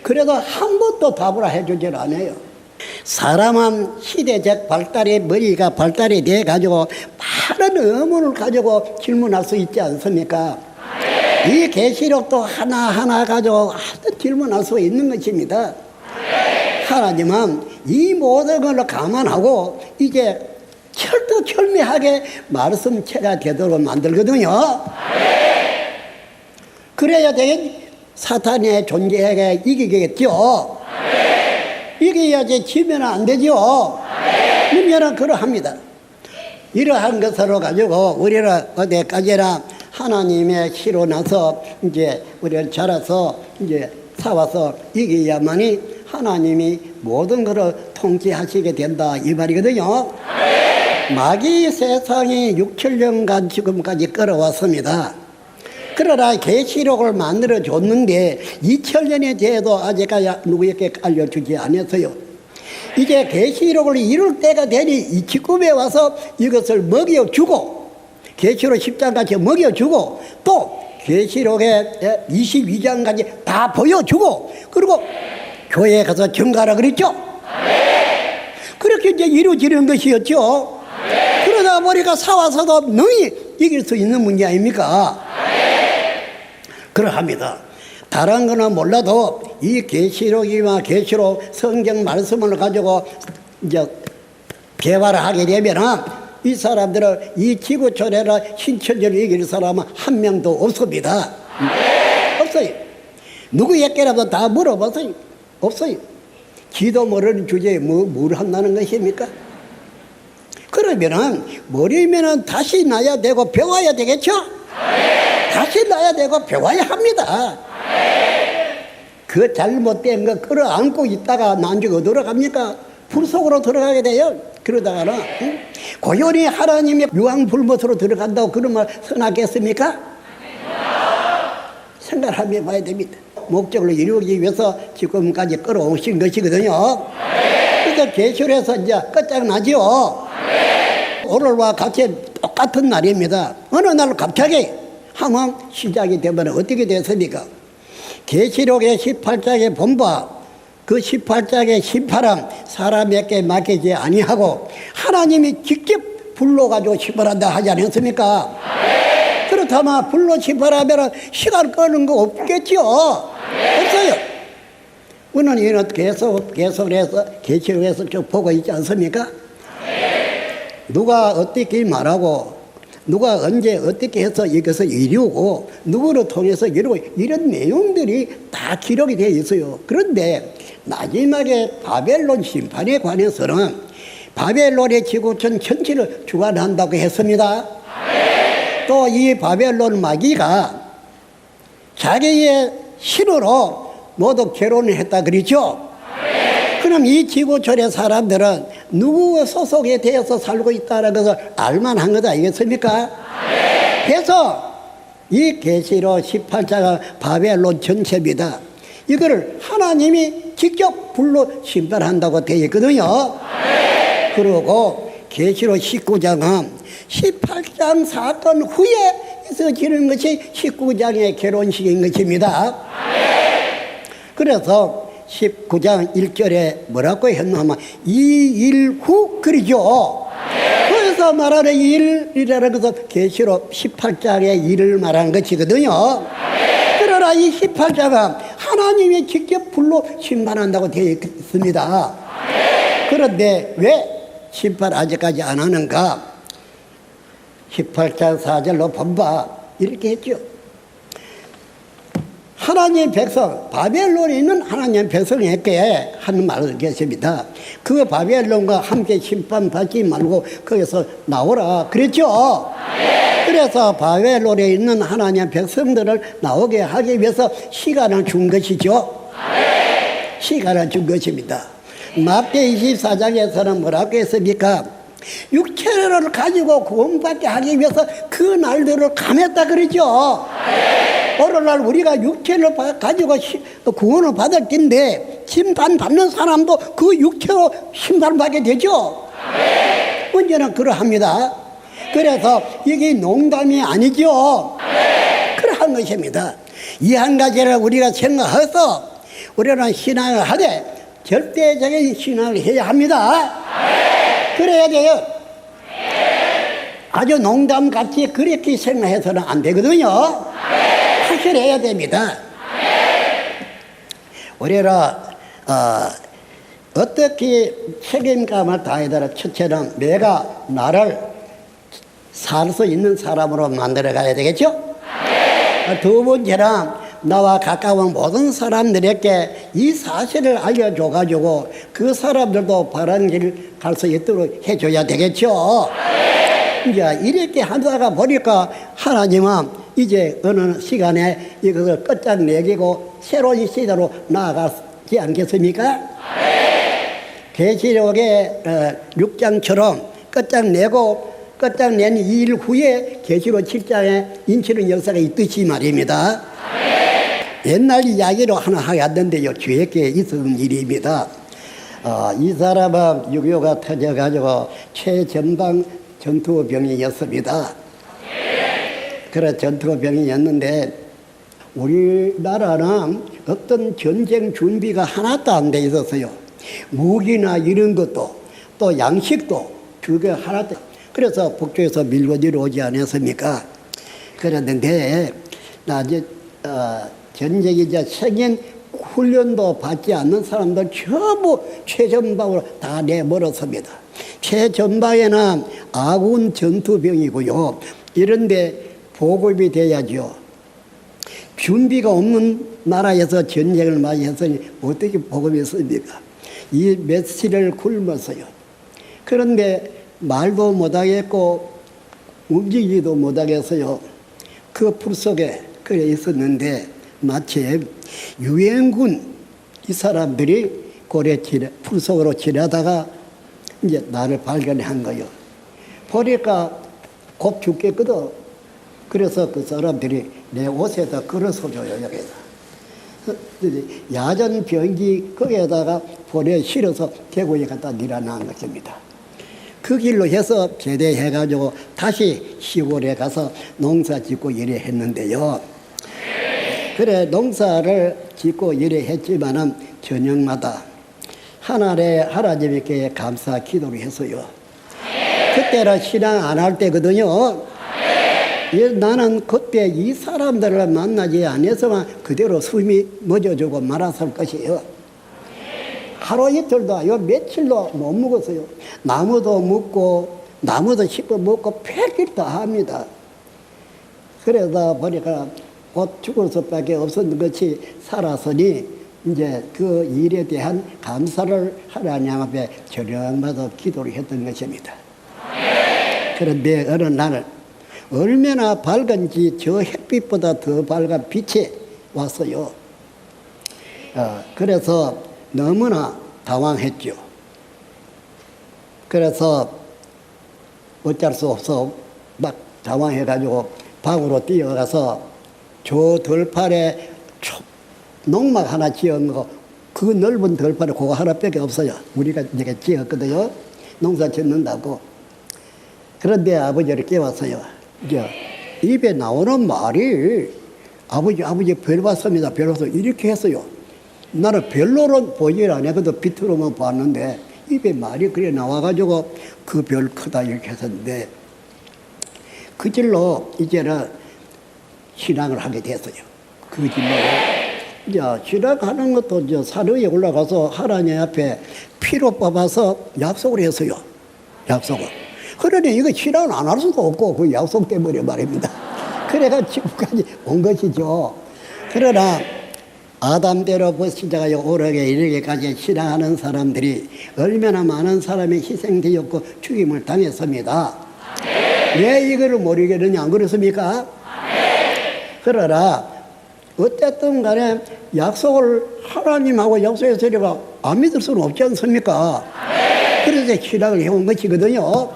그래도 한 번도 답을 해주질 않아요. 사람은 시대적 발달의 머리가 발달이 돼가지고 많은 의문을 가지고 질문할 수 있지 않습니까? 이 계시록도 하나하나 가지고 질문할 수 있는 것입니다. 하나님은 이 모든 걸 감안하고 이제 철두철미하게 말씀체가 되도록 만들거든요. 그래야 사탄의 존재에게 이기겠죠. 이겨야지 지면 안 되죠. 문제는 그러합니다. 이러한 것으로 가지고 우리는 어디까지나 하나님의 시로 나서 이제 우리가 자라서 이제 사와서 이겨야만이 하나님이 모든 것을 통치하시게 된다 이 말이거든요. 마귀 세상이 6,7년간 지금까지 끌어왔습니다. 그러나 계시록을 만들어 줬는데 2000년이 돼도 아직까지 누구에게 알려주지 않았어요. 이제 계시록을 이룰 때가 되니 이 지금에 와서 이것을 먹여주고 계시록 10장까지 먹여주고 또 계시록의 22장까지 다 보여주고 그리고 교회에 가서 증가하라 그랬죠. 그렇게 이제 이루어지는 것이었죠. 그러다 보니까 사와서도 능히 이길 수 있는 문제 아닙니까? 그러합니다. 다른 거는 몰라도 이 계시록이나 계시록 성경 말씀을 가지고 이제 개발을 하게 되면은 이 사람들은 이 지구촌에나 신천지를 이길 사람은 한 명도 없습니다. 없어요. 누구에게라도 다 물어보세요. 없어요. 지도 모르는 주제에 뭘 한다는 것입니까? 그러면은 모르면은 다시 나야 되고 배워야 되겠죠? 다시 나야 되고 배워야 합니다. 그 잘못된 거 끌어안고 있다가 나중에 어디로 갑니까? 불 속으로 들어가게 돼요. 그러다가는 고연히 하나님의 유황불못으로 들어간다고 그런 말 선하겠습니까? 생각을 한번 해봐야 됩니다. 목적을 이루기 위해서 지금까지 끌어오신 것이거든요. 그러니까 계시록에서 이제 끝장나죠. 오늘과 같이 똑같은 날입니다. 어느 날 갑자기 하면 시작이 되면 어떻게 됐습니까? 계시록의 18장의 본바 그 18장의 심판은 사람에게 맡기지 아니하고 하나님이 직접 불러가지고 심판한다 하지 않았습니까? 그렇다면 불러 심판하면 시간 끄는 거 없겠죠? 없어요. 우리는 이는 계속해서 계시록에서 쭉 보고 있지 않습니까? 누가 어떻게 말하고 누가 언제 어떻게 해서 이것을 이루고 누구를 통해서 이루고 이런 내용들이 다 기록이 되어 있어요. 그런데 마지막에 바벨론 심판에 관해서는 바벨론의 지구촌 전체를 주관한다고 했습니다. 또 이 바벨론 마귀가 자기의 신으로 모두 결혼을 했다 그랬죠. 그럼 이 지구촌의 사람들은 누구 소속에 대해서 살고 있다는 것을 알만한 것 아니겠습니까? 해서 이 계시록 18장은 바벨론 전체입니다. 이거를 하나님이 직접 불러 심판한다고 되어 있거든요. 그리고 계시록 19장은 18장 사건 후에 있어지는 것이 19장의 결혼식인 것입니다. 그래서 19장 1절에 뭐라고 했냐면 이 일 후 그러죠. 그래서 말하는 일이라는 것은 계시록 18장의 일을 말하는 것이거든요. 그러나 이 18장은 하나님이 직접 불로 심판한다고 되어 있습니다. 그런데 왜 심판 아직까지 안 하는가? 18장 4절로 본바 이렇게 했죠. 하나님 백성, 바벨론에 있는 하나님 백성에게 하는 말을 계십니다. 그 바벨론과 함께 심판받지 말고 거기서 나오라 그랬죠. 그래서 바벨론에 있는 하나님 백성들을 나오게 하기 위해서 시간을 준 것이죠. 시간을 준 것입니다. 마태 24장에서는 뭐라고 했습니까? 육체를 가지고 구원받게 하기 위해서 그 날들을 감했다 그러죠. 오늘날 우리가 육체를 가지고 구원을 받을 텐데 심판받는 사람도 그 육체로 심판받게 되죠. 언제나 그러합니다. 그래서 이게 농담이 아니죠. 그러한 것입니다. 이 한 가지를 우리가 생각해서 우리는 신앙을 하되 절대적인 신앙을 해야 합니다. 그래야 돼요. 아주 농담같이 그렇게 생각해서는 안 되거든요. 확실해야 됩니다. 우리는 어떻게 책임감을 다해야 되나? 첫째는 내가 나를 살 수 있는 사람으로 만들어 가야 되겠죠? 두 번째는 나와 가까운 모든 사람들에게 이 사실을 알려줘 가지고 그 사람들도 바른 길 갈 수 있도록 해줘야 되겠죠. 이제 이렇게 하다가 보니까 하나님은 이제 어느 시간에 이것을 끝장내기고 새로운 시대로 나아가지 않겠습니까? 계시록의 6장처럼 끝장낸 2일 후에 계시록 7장에 인치는 역사가 있듯이 말입니다. 옛날 이야기로 하나 하겠는데요. 뒤에 있었던 일입니다. 이 사람은 6.25가 터져가지고 최전방 전투병이었습니다. 그래 전투병이었는데 우리나라는 어떤 전쟁 준비가 하나도 안 돼 있었어요. 무기나 이런 것도 또 양식도 그게 하나도. 그래서 북쪽에서 밀고 오지 않았습니까? 그랬는데 나중에 전쟁이 이제 생긴 훈련도 받지 않는 사람들 전부 최전방으로 다 내몰았습니다. 최전방에는 아군 전투병이고요. 이런데 보급이 돼야죠. 준비가 없는 나라에서 전쟁을 맞이했으니 어떻게 보급이 있습니까? 이 며칠을 굶었어요. 그런데 말도 못하겠고 움직이지도 못하겠어요. 그 풀 속에 그래 있었는데 마침 유엔군 이 사람들이 풀 속으로 지나다가 이제 나를 발견한 거예요. 보니까 곧 죽겠거든. 그래서 그 사람들이 내 옷에다 걸어서줘요, 여기다. 야전 병기 거기에다가 보내 실어서 대구에 갖다 밀어넣은 것입니다. 그 길로 해서 제대해가지고 다시 시골에 가서 농사 짓고 일을 했는데요. 그래 농사를 짓고 일을 했지만은 저녁마다 하나님께 감사 기도를 했어요. 그때는 신앙 안 할 때거든요. 나는 그때 이 사람들을 만나지 않아서만 그대로 숨이 멎어주고 말았을 것이에요. 하루 이틀도 요 며칠도 못 먹었어요. 나무도 먹고 나무도 씹어 먹고 폐길 다 합니다. 그러다 보니까 곧 죽을 수밖에 없었는 것이 살았으니 이제 그 일에 대한 감사를 하나님 앞에 저녁마다 기도를 했던 것입니다. 그런데 어느 날 얼마나 밝은지 저 햇빛보다 더 밝은 빛이 왔어요. 그래서 너무나 당황했죠. 그래서 어쩔 수 없어 막 당황해가지고 방으로 뛰어가서 저 들판에 농막 하나 지은 거, 그 넓은 들판에 그거 하나밖에 없어요. 우리가 내가 지었거든요. 농사 짓는다고. 그런데 아버지를 깨웠어요. 이제 입에 나오는 말이 아버지 별 봤습니다. 별 봐서 이렇게 했어요. 나는 별로는 보질 않았거든. 빛으로만 봤는데 입에 말이 그래 나와가지고 그 별 크다 이렇게 했었는데 그 길로 이제는 신앙을 하게 됐어요. 그 길로. 이제 신앙하는 것도 이제 산 위에 올라가서 하나님 앞에 피로 뽑아서 약속을 했어요. 약속을. 그러니 이거 신앙을 안 할 수도 없고 그 약속 때문에 말입니다. 그래가 지금까지 온 것이죠. 그러나 아담대로부터 시작하여 오르게 이르기까지 신앙하는 사람들이 얼마나 많은 사람이 희생되었고 죽임을 당했습니다. 왜 이거를 모르겠느냐 안 그렇습니까? 그러나 어쨌든 간에 약속을 하나님하고 약속했으니까 안 믿을 수는 없지 않습니까? 그래서 신앙을 해온 것이거든요.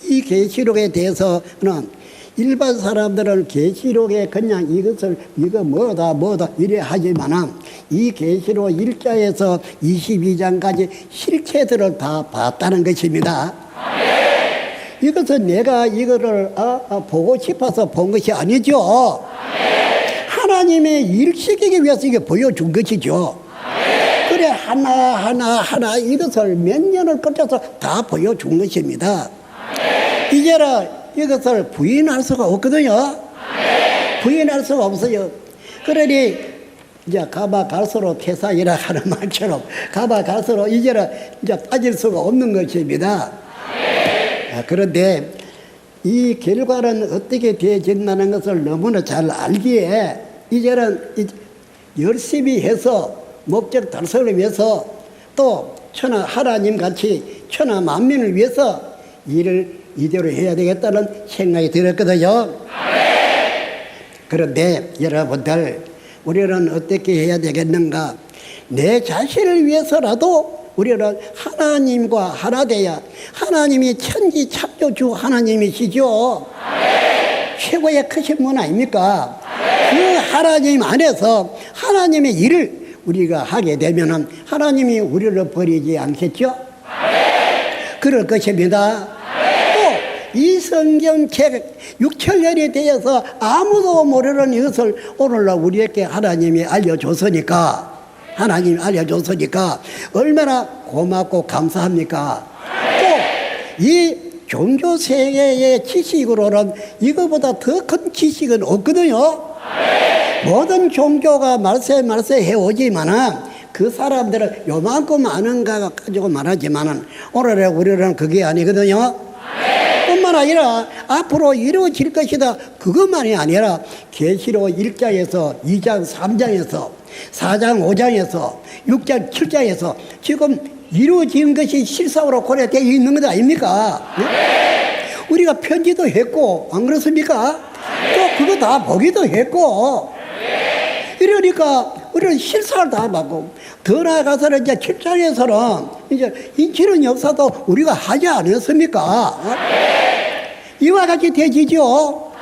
이 계시록에 대해서는 일반 사람들은 계시록에 그냥 이것을 이거 뭐다 이래 하지만은 이 계시록 1장에서 22장까지 실체들을 다 봤다는 것입니다. 이것은 내가 이거를 보고 싶어서 본 것이 아니죠. 하나님의 일시키기 위해서 이게 보여준 것이죠. 그래 하나 이것을 몇 년을 거쳐서 다 보여준 것입니다. 이제는 이것을 부인할 수가 없거든요. 부인할 수가 없어요. 그러니 이제 가봐 갈수록 태산이라 하는 말처럼 가봐 갈수록 이제는 이제 따질 수가 없는 것입니다. 그런데 이 결과는 어떻게 되어진다는 것을 너무나 잘 알기에 이제는 열심히 해서 목적 달성을 위해서 또 천하 하나님 같이 천하 만민을 위해서 일을 이대로 해야 되겠다는 생각이 들었거든요. 그런데 여러분들 우리는 어떻게 해야 되겠는가? 내 자신을 위해서라도 우리는 하나님과 하나 돼야 하나님이 천지 창조주 하나님이시죠. 최고의 크신 분 아닙니까? 그 하나님 안에서 하나님의 일을 우리가 하게 되면은 하나님이 우리를 버리지 않겠죠? 그럴 것입니다. 또 이 성경책 6천년이 되어서 아무도 모르는 이것을 오늘날 우리에게 하나님이 알려줬으니까 하나님이 알려줬으니까 얼마나 고맙고 감사합니까? 또 이 종교 세계의 지식으로는 이거보다 더 큰 지식은 없거든요. 모든 종교가 말세 해오지만은 그 사람들은 요만큼 아는가 가지고 말하지만은 오늘의 우리는 그게 아니거든요. 뿐만 아니라 앞으로 이루어질 것이다 그것만이 아니라 계시록 1장에서 2장 3장에서 4장 5장에서 6장 7장에서 지금 이루어진 것이 실상으로 고려되어 있는 것 아닙니까? 우리가 편지도 했고 안 그렇습니까? 또 그거 다 보기도 했고 이러니까 우리는 실상을 다 받고 더 나아가서는 이제 7장에서는 이제 인치는 역사도 우리가 하지 않았습니까? 이와 같이 되지죠.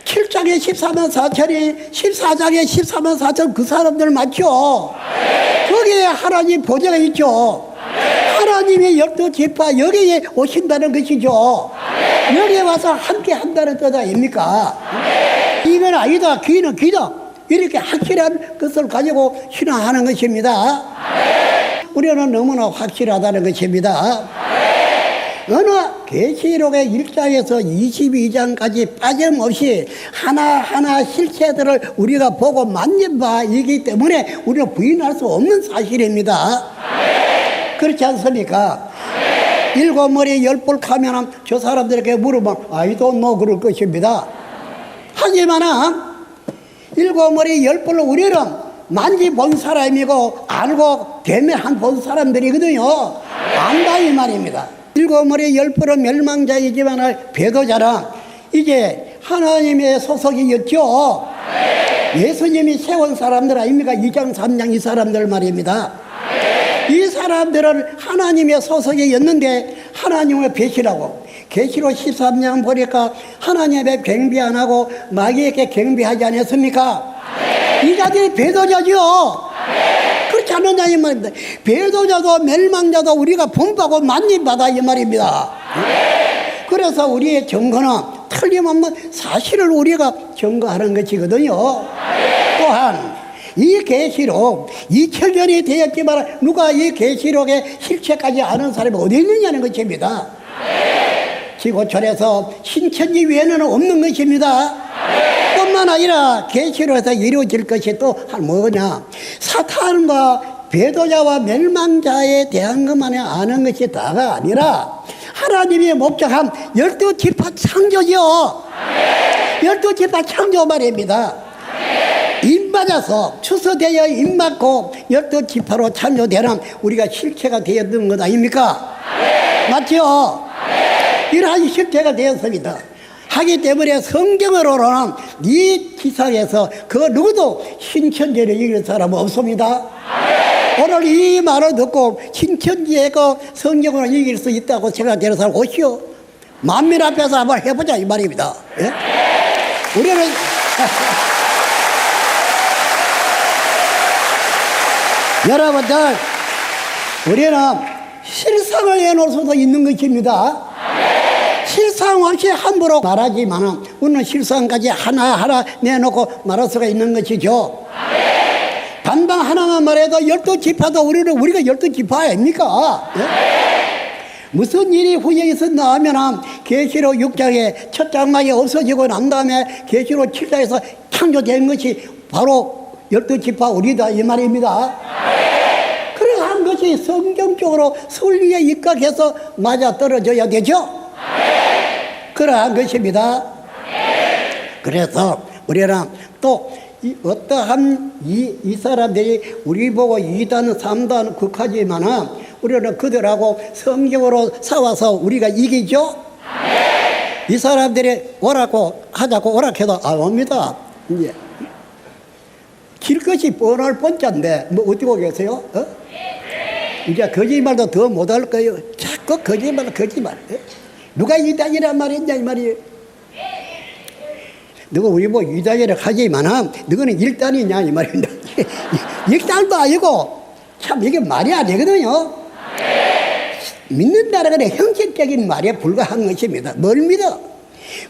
7장에 14만 4천이 14장에 14만 4천 그 사람들 맞죠? 거기에 하나님 보좌가 있죠. 하나님의 12지파 여기에 오신다는 것이죠. 여기에 와서 함께 한다는 뜻 아닙니까? 이건 아니다 귀는 귀다 이렇게 확실한 것을 가지고 신앙하는 것입니다. 우리는 너무나 확실하다는 것입니다. 어느 계시록의 1장에서 22장까지 빠짐없이 하나하나 실체들을 우리가 보고 만진 바이기 때문에 우리는 부인할 수 없는 사실입니다. 그렇지 않습니까? 7머리 10뿔 하면 저 사람들에게 물으면 I don't know 그럴 것입니다. 하지만은 7머리 10뿔로 우리는 만지본 사람이고 알고 대면한 본 사람들이거든요. 안다 이 말입니다. 7머리 10뿔은 멸망자이지만 배도자라 이제 하나님의 소속이었죠. 예수님이 세운 사람들 아닙니까? 2장 3장 이 사람들 말입니다. 이 사람들은 하나님의 소속이었는데 하나님을 배신하고 계시록 13장 보니까 하나님의 경배 안 하고 마귀에게 경배하지 않았습니까? 이 자들이 배도자죠. 그렇지 않느냐 이 말입니다. 배도자도 멸망자도 우리가 본받고 만립받아 이 말입니다. 그래서 우리의 증거는 틀림없는 사실을 우리가 증거하는 것이거든요. 또한 이 계시록 2000년이 되었지만 누가 이 계시록의 실체까지 아는 사람이 어디 있느냐는 것입니다. 지구촌에서 신천지 외에는 없는 것입니다. 뿐만 아니라 계시록에서 이루어질 것이 또 뭐냐, 사탄과 배도자와 멸망자에 대한 것만이 아는 것이 다가 아니라 하나님이 목적한 12지파 창조죠. 12지파 창조 말입니다. 입맞아서 추서되어 입맞고 12지파로 창조되는 우리가 실체가 되었던 것 아닙니까? 맞죠? 이러한 실체가 되었습니다. 하기 때문에 성경으로는 이 지상에서 그 누구도 신천지를 이길 사람은 없습니다. 오늘 이 말을 듣고 신천지의 그 성경으로 이길 수 있다고 생각되는 사람 오시오. 만민 앞에서 한번 해보자 이 말입니다. 예? 우리는 여러분들, 우리는 실상을 내놓을 수도 있는 것입니다. 실상 없이 함부로 말하지만 우리는 실상까지 하나하나 내놓고 말할 수가 있는 것이죠. 단방 하나만 말해도 12지파도 우리가 12지파 아닙니까? 예? 무슨 일이 후에 있었나 하면 계시록 6장에 첫 장막이 없어지고 난 다음에 계시록 7장에서 창조된 것이 바로 12지파 우리다 이 말입니다. 그러한 것이 성경적으로 선리에 입각해서 맞아떨어져야 되죠. 그러한 것입니다. 그래서 우리는 또 어떠한 이 사람들이 우리 보고 2단, 3단 극하지만은 우리는 그들하고 성경으로 싸워서 우리가 이기죠. 이 사람들이 오라고 하자고 오락해도 안 옵니다. 이제 길 것이 뻔할 뻔짠데 뭐 어디고 계세요? 이제 거짓말도 더 못할 거예요. 자꾸 거짓말. 누가 이단이란 말이냐 이 말이에요. 너가 우리 뭐 이단이라 하지만은 너는 일단이냐 이 말입니다. 일단도 아니고 참 이게 말이 아니거든요. 믿는다는 건 형식적인 말에 불과한 것입니다. 뭘 믿어?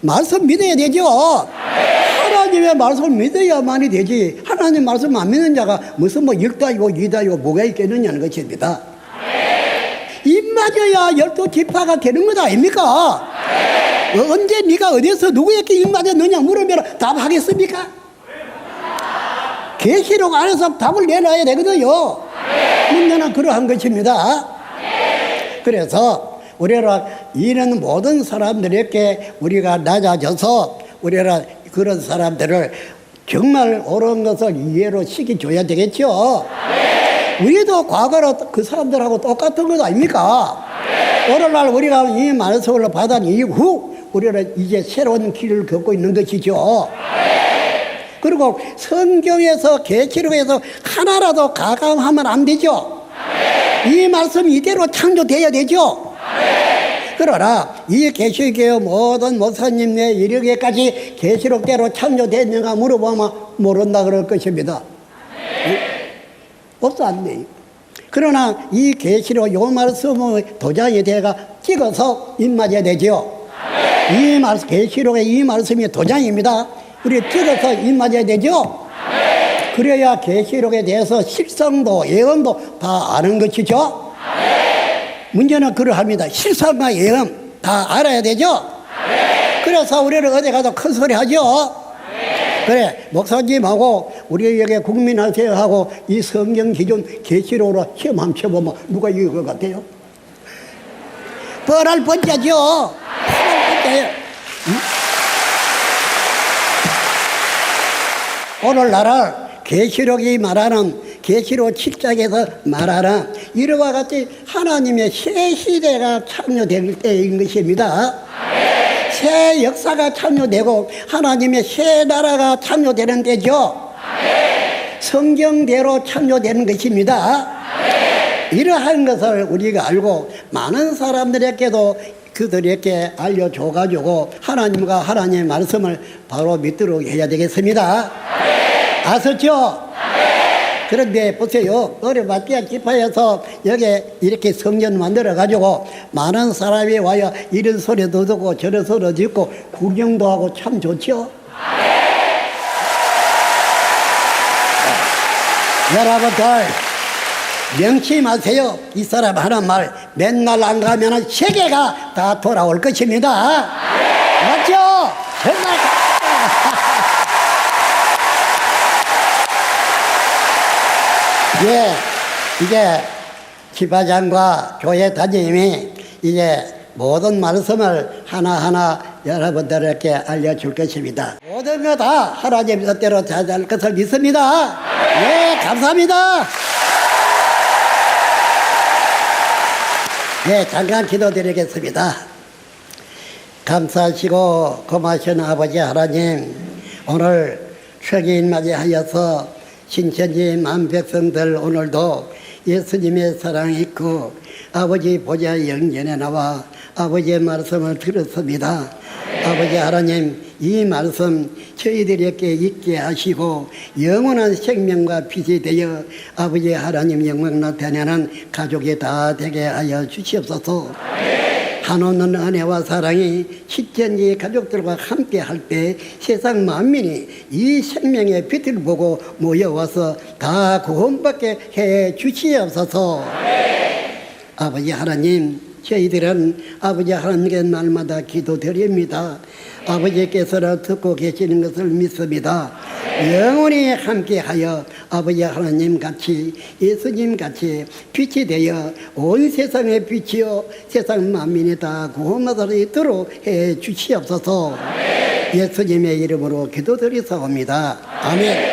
말씀 믿어야 되죠. 하나님의 말씀을 믿어야만이 되지. 하나님 말씀 안 믿는 자가 무슨 뭐 일단이고 이단이고 뭐가 있겠느냐는 것입니다. 입 맞아야 12지파가 되는 것 아닙니까? 언제 네가 어디서 누구에게 입 맞았느냐 물으면 답하겠습니까? 계시록 안에서 답을 내놔야 되거든요. 문제는 그러한 것입니다. 그래서 우리는 이런 모든 사람들에게 우리가 낮아져서 우리는 그런 사람들을 정말 옳은 것을 이해로 시켜줘야 되겠죠. 우리도 과거로 그 사람들하고 똑같은 것 아닙니까? 오늘날 우리가 이 말씀을 받은 이후 우리는 이제 새로운 길을 걷고 있는 것이죠. 그리고 성경에서 계시록에서 하나라도 가감하면 안 되죠. 이 말씀 이대로 창조돼야 되죠. 그러나 이 계시록의 모든 목사님의 이르기까지 계시록대로 창조됐는가 물어보면 모른다 그럴 것입니다. 없어 안 돼요. 그러나 이 계시록 요 말씀의 도장이 돼가 찍어서 입맞아야 되죠. 이 말씀, 계시록의 이 말씀이 도장입니다. 우리 찍어서 입맞아야 되죠. 그래야 계시록에 대해서 실상도 예언도 다 아는 것이죠. 문제는 그러합니다. 실상과 예언 다 알아야 되죠. 그래서 우리는 어디 가도 큰 소리 하죠. 그래, 목사님하고 우리에게 국민하세요 하고 이 성경 기준 계시록으로 시험 한번 쳐보면 누가 이길 것 같아요? 뻔할 뻔자죠. 뻔할 뻔자예요. 오늘날은 계시록이 말하는 계시록 7장에서 말하는 이와 같이 하나님의 새 시대가 창조될 때인 것입니다. 새 역사가 창조되고 하나님의 새 나라가 창조되는 때죠. 성경대로 창조되는 것입니다. 이러한 것을 우리가 알고 많은 사람들에게도 그들에게 알려줘가지고 하나님과 하나님의 말씀을 바로 믿도록 해야 되겠습니다. 아셨죠? 그런데 보세요. 어려마띠아 지파에서 여기 이렇게 성전 만들어가지고 많은 사람이 와요. 이런 소리도 듣고 저런 소리도 듣고 구경도 하고 참 좋죠? 여러분들 명심하세요. 이 사람 하는 말 맨날 안 가면 세계가 다 돌아올 것입니다. 맞죠? 정말 예, 이제 지파장과 교회 담임이 이제 모든 말씀을 하나하나 여러분들에게 알려줄 것입니다. 모든 거 다 하나님 뜻대로 잘 될 것을 믿습니다. 예, 감사합니다. 예, 잠깐 기도드리겠습니다. 감사하시고 고마우신 아버지 하나님, 오늘 설교인 맞이하여서 신천지 만백성들 오늘도 예수님의 사랑이 있고 아버지 보좌 영전에 나와 아버지의 말씀을 들었습니다. 아버지 하나님, 이 말씀 저희들에게 있게 하시고 영원한 생명과 빛이 되어 아버지 하나님 영광 나타내는 가족이 다 되게 하여 주시옵소서. 한없는 은혜와 사랑이 신천지 가족들과 함께 할 때 세상 만민이 이 생명의 빛을 보고 모여와서 다 구원받게 해 주시옵소서. 아버지 하나님, 저희들은 아버지 하나님께 날마다 기도드립니다. 아버지께서는 듣고 계시는 것을 믿습니다. 영원히 함께하여 아버지 하나님 같이 예수님 같이 빛이 되어 온 세상의 빛이요 세상 만민이 다 구원받을 수 있도록 해 주시옵소서. 예수님의 이름으로 기도드리사옵니다. 아멘.